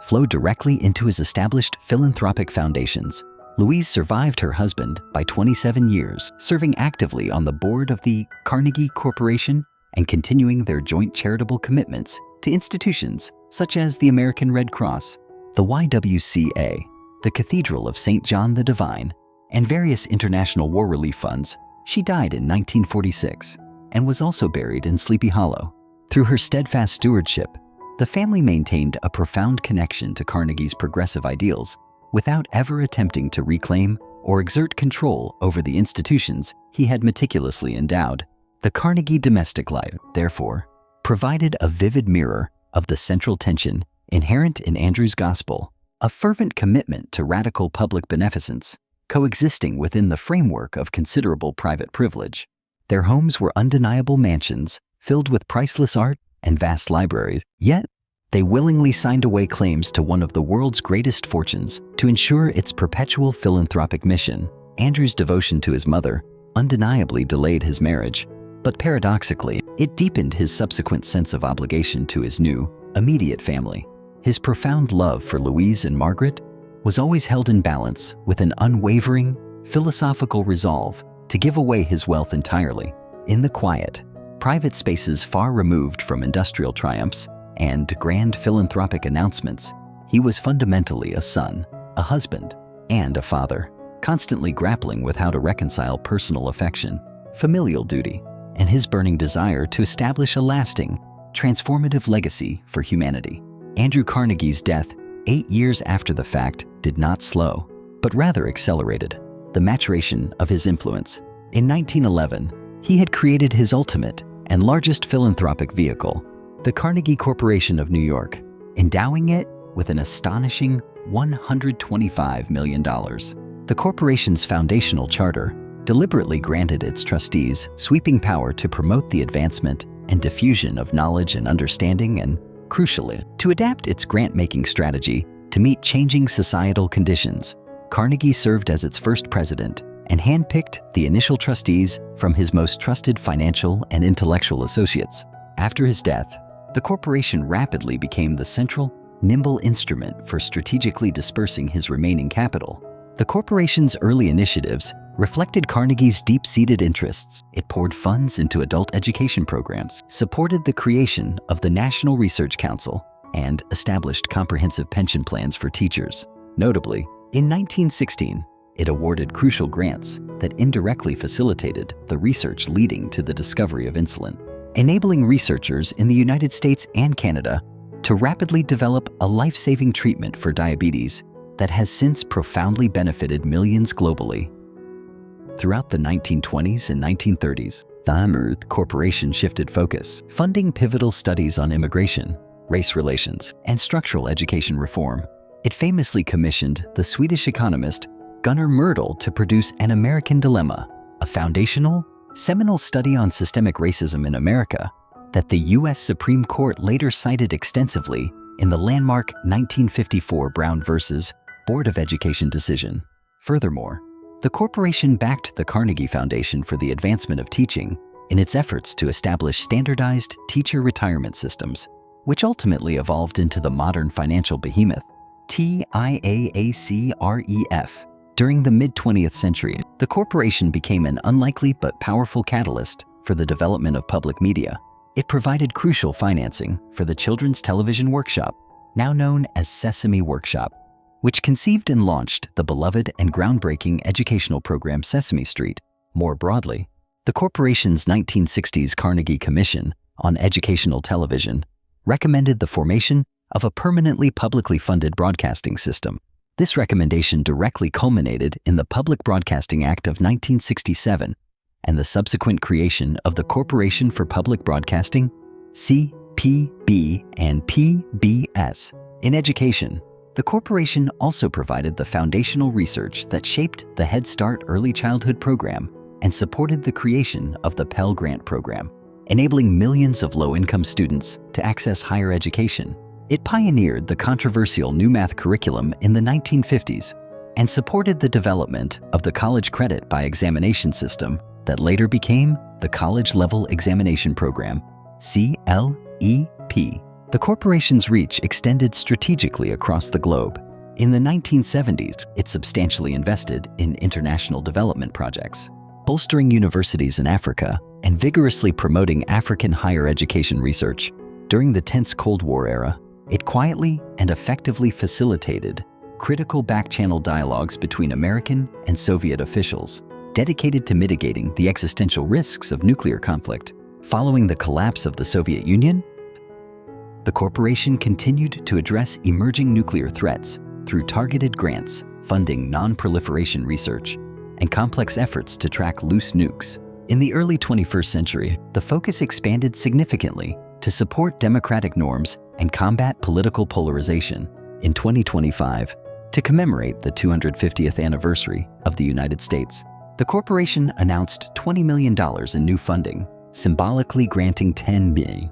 flowed directly into his established philanthropic foundations. Louise survived her husband by 27 years, serving actively on the board of the Carnegie Corporation and continuing their joint charitable commitments to institutions such as the American Red Cross, the YWCA, the Cathedral of St. John the Divine, and various international war relief funds. She died in 1946 and was also buried in Sleepy Hollow. Through her steadfast stewardship, the family maintained a profound connection to Carnegie's progressive ideals without ever attempting to reclaim or exert control over the institutions he had meticulously endowed. The Carnegie domestic life, therefore, provided a vivid mirror of the central tension inherent in Andrew's gospel, a fervent commitment to radical public beneficence, coexisting within the framework of considerable private privilege. Their homes were undeniable mansions filled with priceless art and vast libraries, yet they willingly signed away claims to one of the world's greatest fortunes to ensure its perpetual philanthropic mission. Andrew's devotion to his mother undeniably delayed his marriage, but paradoxically, it deepened his subsequent sense of obligation to his new, immediate family. His profound love for Louise and Margaret was always held in balance with an unwavering, philosophical resolve to give away his wealth entirely. In the quiet, private spaces far removed from industrial triumphs and grand philanthropic announcements, he was fundamentally a son, a husband, and a father, constantly grappling with how to reconcile personal affection, familial duty, and his burning desire to establish a lasting, transformative legacy for humanity. Andrew Carnegie's death 8 years after the fact did not slow, but rather accelerated the maturation of his influence. In 1911, he had created his ultimate and largest philanthropic vehicle, the Carnegie Corporation of New York, endowing it with an astonishing $125 million. The corporation's foundational charter deliberately granted its trustees sweeping power to promote the advancement and diffusion of knowledge and understanding and, crucially, to adapt its grant-making strategy to meet changing societal conditions. Carnegie served as its first president and handpicked the initial trustees from his most trusted financial and intellectual associates. After his death, the corporation rapidly became the central, nimble instrument for strategically dispersing his remaining capital. The corporation's early initiatives reflected Carnegie's deep-seated interests. It poured funds into adult education programs, supported the creation of the National Research Council, and established comprehensive pension plans for teachers. Notably, in 1916, it awarded crucial grants that indirectly facilitated the research leading to the discovery of insulin, enabling researchers in the United States and Canada to rapidly develop a life-saving treatment for diabetes that has since profoundly benefited millions globally. Throughout the 1920s and 1930s, the corporation shifted focus, funding pivotal studies on immigration, race relations, and structural education reform. It famously commissioned the Swedish economist Gunnar Myrdal to produce An American Dilemma, a foundational, seminal study on systemic racism in America that the U.S. Supreme Court later cited extensively in the landmark 1954 Brown versus Board of Education decision. Furthermore, the corporation backed the Carnegie Foundation for the Advancement of Teaching in its efforts to establish standardized teacher retirement systems, which ultimately evolved into the modern financial behemoth, TIAACREF. During the mid-20th century, the corporation became an unlikely but powerful catalyst for the development of public media. It provided crucial financing for the Children's Television Workshop, now known as Sesame Workshop, which conceived and launched the beloved and groundbreaking educational program Sesame Street. More broadly, the corporation's 1960s Carnegie Commission on Educational Television recommended the formation of a permanently publicly funded broadcasting system. This recommendation directly culminated in the Public Broadcasting Act of 1967 and the subsequent creation of the Corporation for Public Broadcasting, CPB and PBS. In education, the corporation also provided the foundational research that shaped the Head Start Early Childhood Program and supported the creation of the Pell Grant Program, enabling millions of low-income students to access higher education. It pioneered the controversial new math curriculum in the 1950s and supported the development of the college credit by examination system that later became the College Level Examination Program, CLEP. The corporation's reach extended strategically across the globe. In the 1970s, it substantially invested in international development projects, bolstering universities in Africa and vigorously promoting African higher education research. During the tense Cold War era, it quietly and effectively facilitated critical back-channel dialogues between American and Soviet officials, dedicated to mitigating the existential risks of nuclear conflict. Following the collapse of the Soviet Union, the corporation continued to address emerging nuclear threats through targeted grants, funding non-proliferation research, and complex efforts to track loose nukes. In the early 21st century, the focus expanded significantly to support democratic norms and combat political polarization. In 2025, to commemorate the 250th anniversary of the United States, the corporation announced $20 million in new funding, symbolically granting $10 million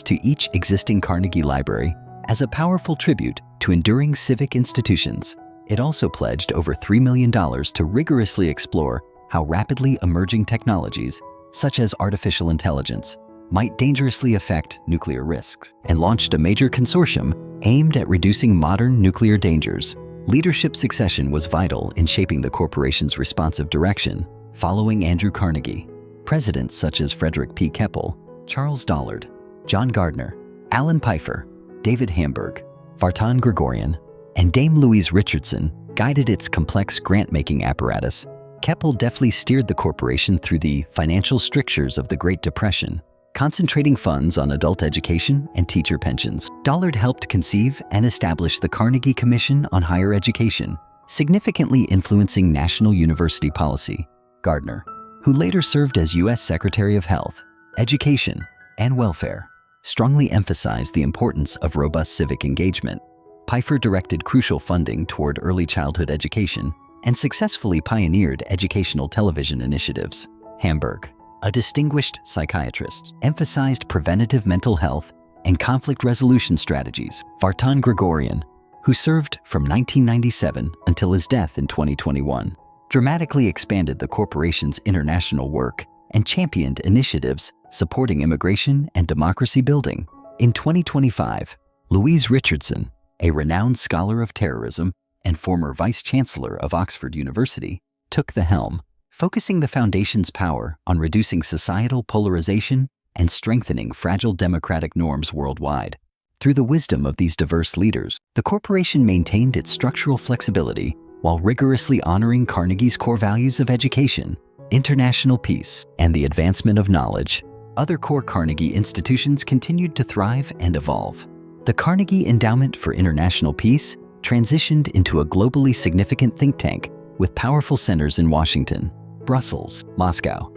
to each existing Carnegie Library as a powerful tribute to enduring civic institutions. It also pledged over $3 million to rigorously explore how rapidly emerging technologies, such as artificial intelligence, might dangerously affect nuclear risks, and launched a major consortium aimed at reducing modern nuclear dangers. Leadership succession was vital in shaping the corporation's responsive direction. Following Andrew Carnegie, presidents such as Frederick P. Keppel, Charles Dollard, John Gardner, Alan Pfeiffer, David Hamburg, Vartan Gregorian, and Dame Louise Richardson guided its complex grant-making apparatus. Keppel deftly steered the corporation through the financial strictures of the Great Depression, concentrating funds on adult education and teacher pensions. Dollard helped conceive and establish the Carnegie Commission on Higher Education, significantly influencing national university policy. Gardner, who later served as U.S. Secretary of Health, Education, and Welfare, strongly emphasized the importance of robust civic engagement. Pfeiffer directed crucial funding toward early childhood education and successfully pioneered educational television initiatives. Hamburg, a distinguished psychiatrist, emphasized preventative mental health and conflict resolution strategies. Vartan Gregorian, who served from 1997 until his death in 2021, dramatically expanded the corporation's international work and championed initiatives supporting immigration and democracy building. In 2025, Louise Richardson, a renowned scholar of terrorism and former vice-chancellor of Oxford University, took the helm, focusing the foundation's power on reducing societal polarization and strengthening fragile democratic norms worldwide. Through the wisdom of these diverse leaders, the corporation maintained its structural flexibility while rigorously honoring Carnegie's core values of education, international peace, and the advancement of knowledge. Other core Carnegie institutions continued to thrive and evolve. The Carnegie Endowment for International Peace transitioned into a globally significant think tank with powerful centers in Washington, Brussels, Moscow,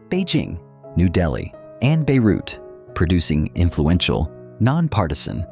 Beijing, New Delhi, and Beirut, producing influential, nonpartisan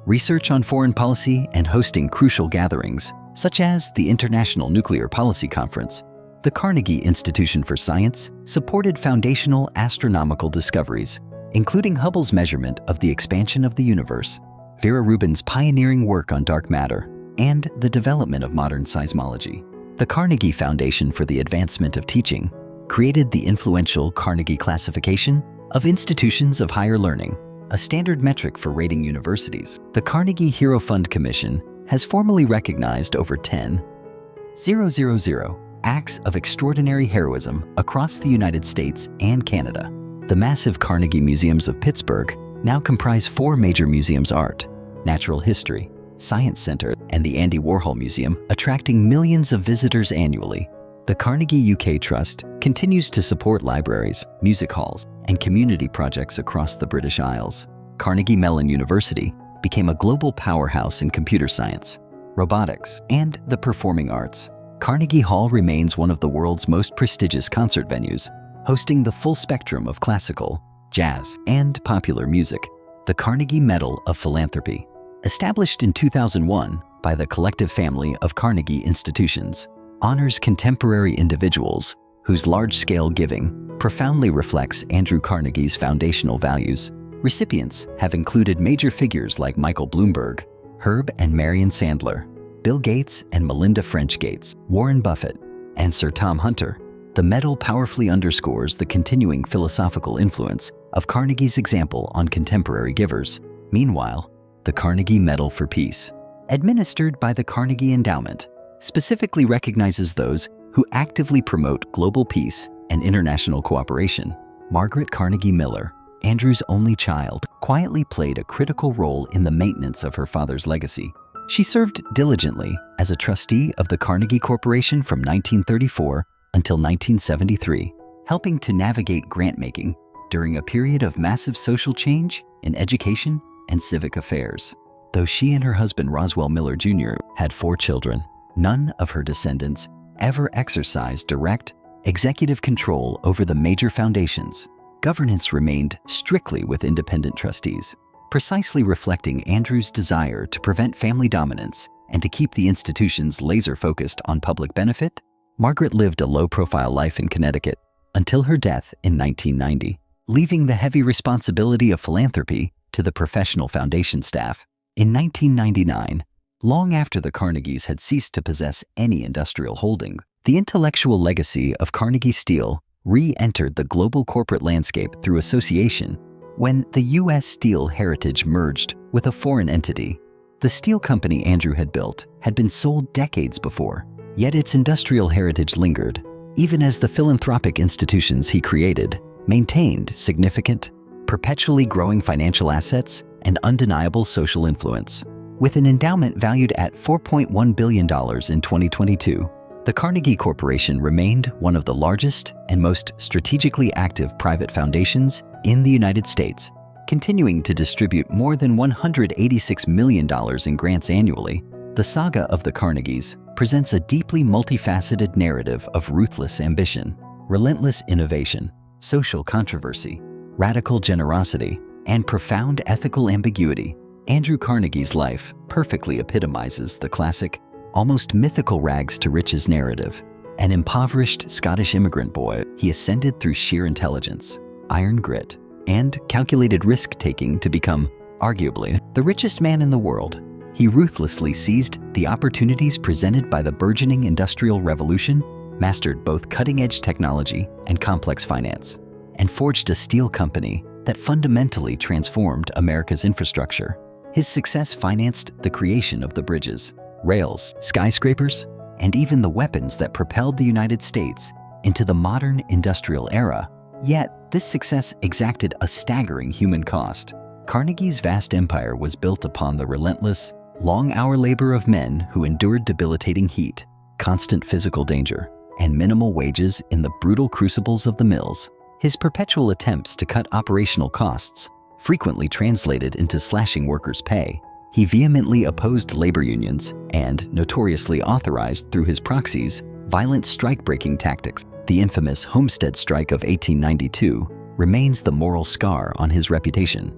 research on foreign policy and hosting crucial gatherings, such as the International Nuclear Policy Conference. The Carnegie Institution for Science supported foundational astronomical discoveries, including Hubble's measurement of the expansion of the universe, Vera Rubin's pioneering work on dark matter, and the development of modern seismology. The Carnegie Foundation for the Advancement of Teaching created the influential Carnegie Classification of Institutions of Higher Learning, a standard metric for rating universities. The Carnegie Hero Fund Commission has formally recognized over 10,000 acts of extraordinary heroism across the United States and Canada. The massive Carnegie Museums of Pittsburgh now comprise 4 major museums: art, natural history, science center, and the Andy Warhol Museum, attracting millions of visitors annually. The Carnegie UK Trust continues to support libraries, music halls, and community projects across the British Isles. Carnegie Mellon University became a global powerhouse in computer science, robotics, and the performing arts. Carnegie Hall remains one of the world's most prestigious concert venues, hosting the full spectrum of classical, jazz, and popular music. The Carnegie Medal of Philanthropy, established in 2001 by the collective family of Carnegie institutions, honors contemporary individuals whose large-scale giving profoundly reflects Andrew Carnegie's foundational values. Recipients have included major figures like Michael Bloomberg, Herb and Marion Sandler, Bill Gates and Melinda French Gates, Warren Buffett, and Sir Tom Hunter. The medal powerfully underscores the continuing philosophical influence of Carnegie's example on contemporary givers. Meanwhile, the Carnegie Medal for Peace, administered by the Carnegie Endowment, specifically recognizes those who actively promote global peace and international cooperation. Margaret Carnegie Miller, Andrew's only child, quietly played a critical role in the maintenance of her father's legacy. She served diligently as a trustee of the Carnegie Corporation from 1934 until 1973, helping to navigate grant-making during a period of massive social change in education and civic affairs. Though she and her husband Roswell Miller Jr. had 4 children, none of her descendants ever exercised direct executive control over the major foundations. Governance remained strictly with independent trustees, precisely reflecting Andrew's desire to prevent family dominance and to keep the institutions laser-focused on public benefit. Margaret lived a low-profile life in Connecticut until her death in 1990, leaving the heavy responsibility of philanthropy to the professional foundation staff. In 1999, long after the Carnegies had ceased to possess any industrial holding, the intellectual legacy of Carnegie Steel re-entered the global corporate landscape through association when the U.S. Steel heritage merged with a foreign entity. The steel company Andrew had built had been sold decades before, yet its industrial heritage lingered, even as the philanthropic institutions he created maintained significant, perpetually growing financial assets and undeniable social influence. With an endowment valued at $4.1 billion in 2022, the Carnegie Corporation remained one of the largest and most strategically active private foundations in the United States, continuing to distribute more than $186 million in grants annually. The saga of the Carnegies presents a deeply multifaceted narrative of ruthless ambition, relentless innovation, social controversy, radical generosity, and profound ethical ambiguity. Andrew Carnegie's life perfectly epitomizes the classic, almost mythical rags to riches narrative. An impoverished Scottish immigrant boy, he ascended through sheer intelligence, iron grit, and calculated risk-taking to become, arguably, the richest man in the world. He ruthlessly seized the opportunities presented by the burgeoning Industrial Revolution, mastered both cutting-edge technology and complex finance, and forged a steel company that fundamentally transformed America's infrastructure. His success financed the creation of the bridges, rails, skyscrapers, and even the weapons that propelled the United States into the modern industrial era. Yet, this success exacted a staggering human cost. Carnegie's vast empire was built upon the relentless, long-hour labor of men who endured debilitating heat, constant physical danger, and minimal wages in the brutal crucibles of the mills. His perpetual attempts to cut operational costs frequently translated into slashing workers' pay. He vehemently opposed labor unions and notoriously authorized through his proxies violent strike-breaking tactics. The infamous Homestead strike of 1892 remains the moral scar on his reputation,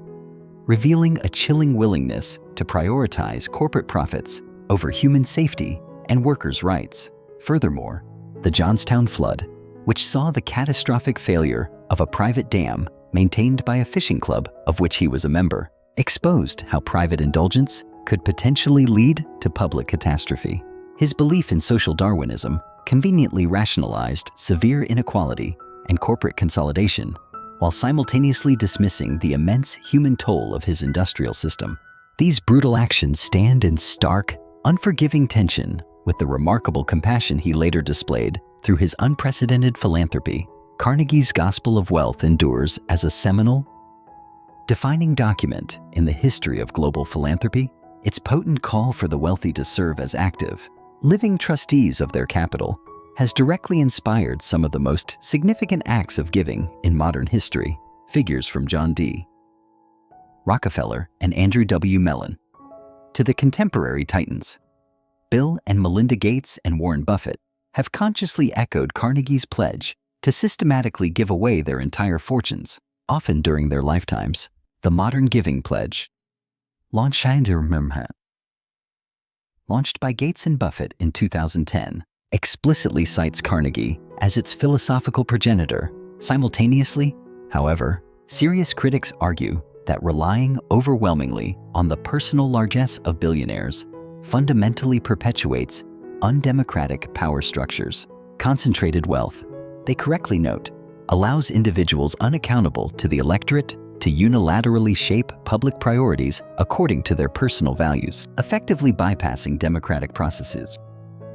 revealing a chilling willingness to prioritize corporate profits over human safety and workers' rights. Furthermore, the Johnstown flood, which saw the catastrophic failure of a private dam maintained by a fishing club of which he was a member, exposed how private indulgence could potentially lead to public catastrophe. His belief in social Darwinism conveniently rationalized severe inequality and corporate consolidation, while simultaneously dismissing the immense human toll of his industrial system. These brutal actions stand in stark, unforgiving tension with the remarkable compassion he later displayed through his unprecedented philanthropy. Carnegie's Gospel of Wealth endures as a seminal, defining document in the history of global philanthropy. Its potent call for the wealthy to serve as active, living trustees of their capital has directly inspired some of the most significant acts of giving in modern history. Figures from John D. Rockefeller and Andrew W. Mellon to the contemporary titans, Bill and Melinda Gates and Warren Buffett, have consciously echoed Carnegie's pledge to systematically give away their entire fortunes, often during their lifetimes. The Modern Giving Pledge, launched by Gates and Buffett in 2010, explicitly cites Carnegie as its philosophical progenitor. Simultaneously, however, serious critics argue that relying overwhelmingly on the personal largesse of billionaires fundamentally perpetuates undemocratic power structures. Concentrated wealth, they correctly note, allows individuals unaccountable to the electorate to unilaterally shape public priorities according to their personal values, effectively bypassing democratic processes.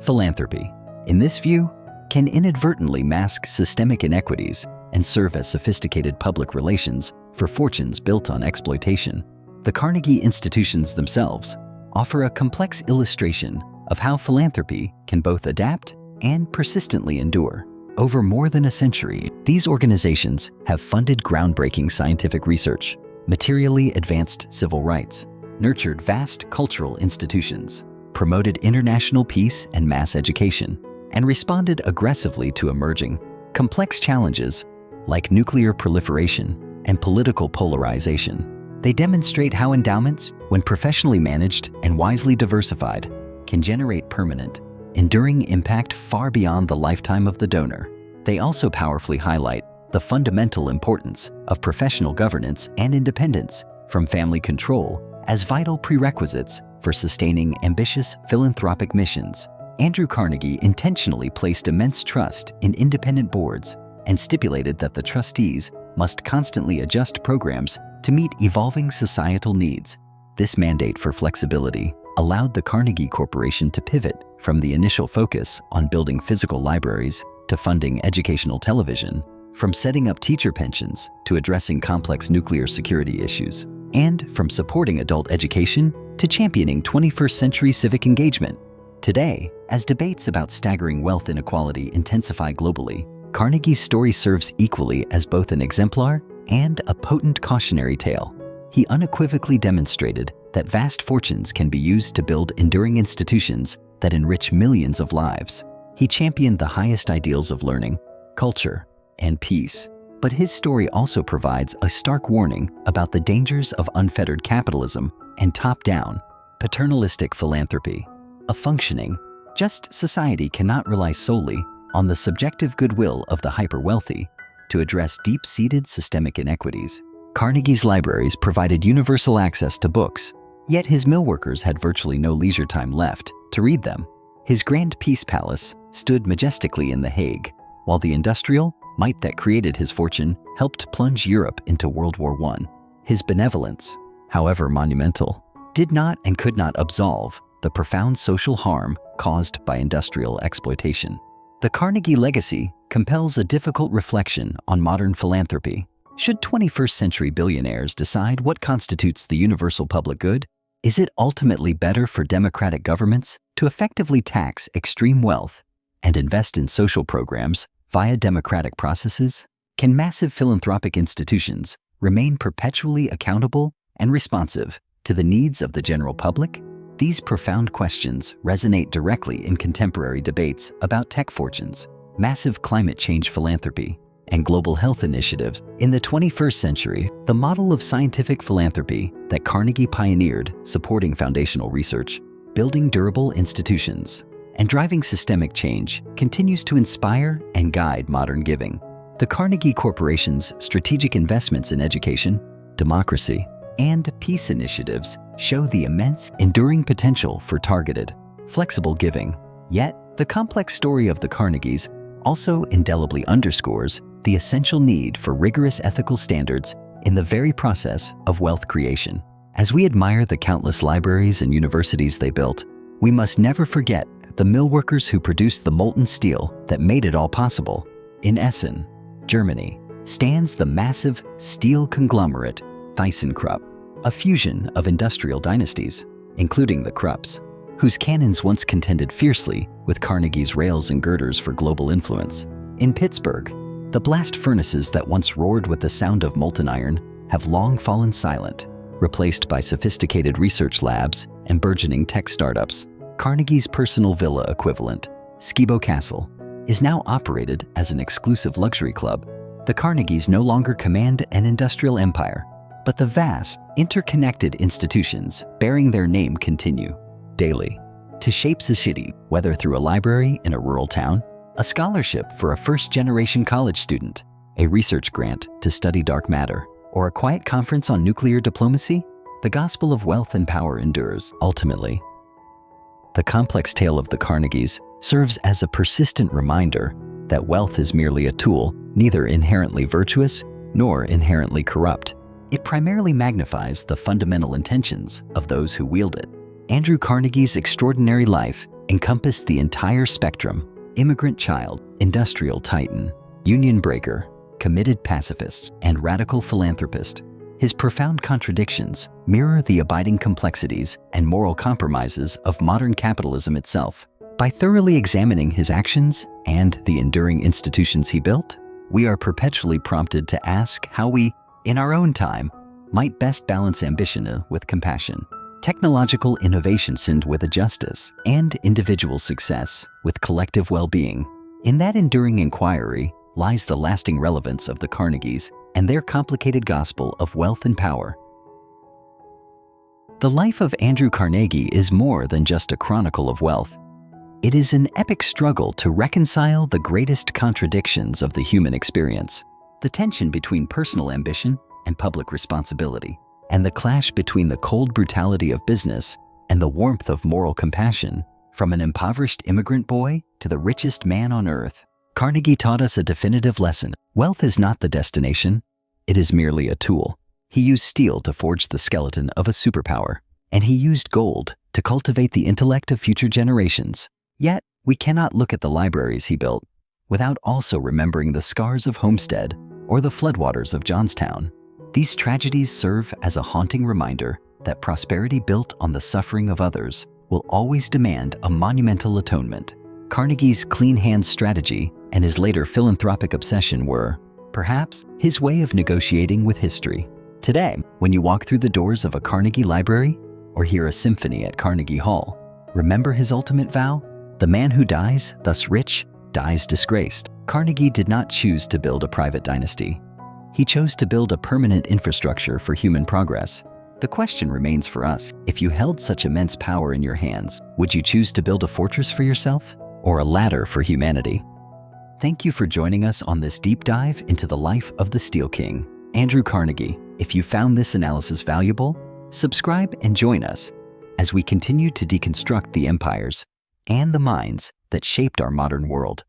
Philanthropy, in this view, can inadvertently mask systemic inequities and serve as sophisticated public relations for fortunes built on exploitation. The Carnegie institutions themselves offer a complex illustration of how philanthropy can both adapt and persistently endure. Over more than a century, these organizations have funded groundbreaking scientific research, materially advanced civil rights, nurtured vast cultural institutions, promoted international peace and mass education, and responded aggressively to emerging, complex challenges like nuclear proliferation and political polarization. They demonstrate how endowments, when professionally managed and wisely diversified, can generate permanent, enduring impact far beyond the lifetime of the donor. They also powerfully highlight the fundamental importance of professional governance and independence from family control as vital prerequisites for sustaining ambitious philanthropic missions. Andrew Carnegie intentionally placed immense trust in independent boards and stipulated that the trustees must constantly adjust programs to meet evolving societal needs. This mandate for flexibility allowed the Carnegie Corporation to pivot from the initial focus on building physical libraries to funding educational television, from setting up teacher pensions to addressing complex nuclear security issues, and from supporting adult education to championing 21st century civic engagement. Today, as debates about staggering wealth inequality intensify globally, Carnegie's story serves equally as both an exemplar and a potent cautionary tale. He unequivocally demonstrated that vast fortunes can be used to build enduring institutions that enrich millions of lives. He championed the highest ideals of learning, culture, and peace. But his story also provides a stark warning about the dangers of unfettered capitalism and top-down, paternalistic philanthropy. A functioning, just society cannot rely solely on the subjective goodwill of the hyper-wealthy to address deep-seated systemic inequities. Carnegie's libraries provided universal access to books, yet his millworkers had virtually no leisure time left to read them. His grand peace palace stood majestically in The Hague, while the industrial might that created his fortune helped plunge Europe into World War I. His benevolence, however monumental, did not and could not absolve the profound social harm caused by industrial exploitation. The Carnegie legacy compels a difficult reflection on modern philanthropy. Should 21st century billionaires decide what constitutes the universal public good? Is it ultimately better for democratic governments to effectively tax extreme wealth and invest in social programs via democratic processes? Can massive philanthropic institutions remain perpetually accountable and responsive to the needs of the general public? These profound questions resonate directly in contemporary debates about tech fortunes, massive climate change philanthropy, and global health initiatives. In the 21st century, the model of scientific philanthropy that Carnegie pioneered, supporting foundational research, building durable institutions, and driving systemic change, continues to inspire and guide modern giving. The Carnegie Corporation's strategic investments in education, democracy, and peace initiatives show the immense, enduring potential for targeted, flexible giving. Yet, the complex story of the Carnegies also indelibly underscores the essential need for rigorous ethical standards in the very process of wealth creation. As we admire the countless libraries and universities they built, we must never forget the millworkers who produced the molten steel that made it all possible. In Essen, Germany, stands the massive steel conglomerate ThyssenKrupp, a fusion of industrial dynasties, including the Krupps, whose cannons once contended fiercely with Carnegie's rails and girders for global influence. In Pittsburgh, the blast furnaces that once roared with the sound of molten iron have long fallen silent, replaced by sophisticated research labs and burgeoning tech startups. Carnegie's personal villa equivalent, Skibo Castle, is now operated as an exclusive luxury club. The Carnegies no longer command an industrial empire, but the vast, interconnected institutions bearing their name continue daily to shape society, whether through a library in a rural town, a scholarship for a first-generation college student, a research grant to study dark matter, or a quiet conference on nuclear diplomacy. The gospel of wealth and power endures. Ultimately, the complex tale of the Carnegies serves as a persistent reminder that wealth is merely a tool, neither inherently virtuous nor inherently corrupt. It primarily magnifies the fundamental intentions of those who wield it. Andrew Carnegie's extraordinary life encompassed the entire spectrum: immigrant child, industrial titan, union breaker, committed pacifist, and radical philanthropist. His profound contradictions mirror the abiding complexities and moral compromises of modern capitalism itself. By thoroughly examining his actions and the enduring institutions he built, we are perpetually prompted to ask how we, in our own time, might best balance ambition with compassion, technological innovation with justice, and individual success with collective well-being. In that enduring inquiry lies the lasting relevance of the Carnegies and their complicated gospel of wealth and power. The life of Andrew Carnegie is more than just a chronicle of wealth. It is an epic struggle to reconcile the greatest contradictions of the human experience: the tension between personal ambition and public responsibility, and the clash between the cold brutality of business and the warmth of moral compassion. From an impoverished immigrant boy to the richest man on earth, Carnegie taught us a definitive lesson. Wealth is not the destination, it is merely a tool. He used steel to forge the skeleton of a superpower, and he used gold to cultivate the intellect of future generations. Yet, we cannot look at the libraries he built without also remembering the scars of Homestead or the floodwaters of Johnstown. These tragedies serve as a haunting reminder that prosperity built on the suffering of others will always demand a monumental atonement. Carnegie's clean hands strategy and his later philanthropic obsession were, perhaps, his way of negotiating with history. Today, when you walk through the doors of a Carnegie library or hear a symphony at Carnegie Hall, remember his ultimate vow? The man who dies, thus rich, dies disgraced. Carnegie did not choose to build a private dynasty. He chose to build a permanent infrastructure for human progress. The question remains for us: if you held such immense power in your hands, would you choose to build a fortress for yourself or a ladder for humanity? Thank you for joining us on this deep dive into the life of the Steel King, Andrew Carnegie. If you found this analysis valuable, subscribe and join us as we continue to deconstruct the empires and the minds that shaped our modern world.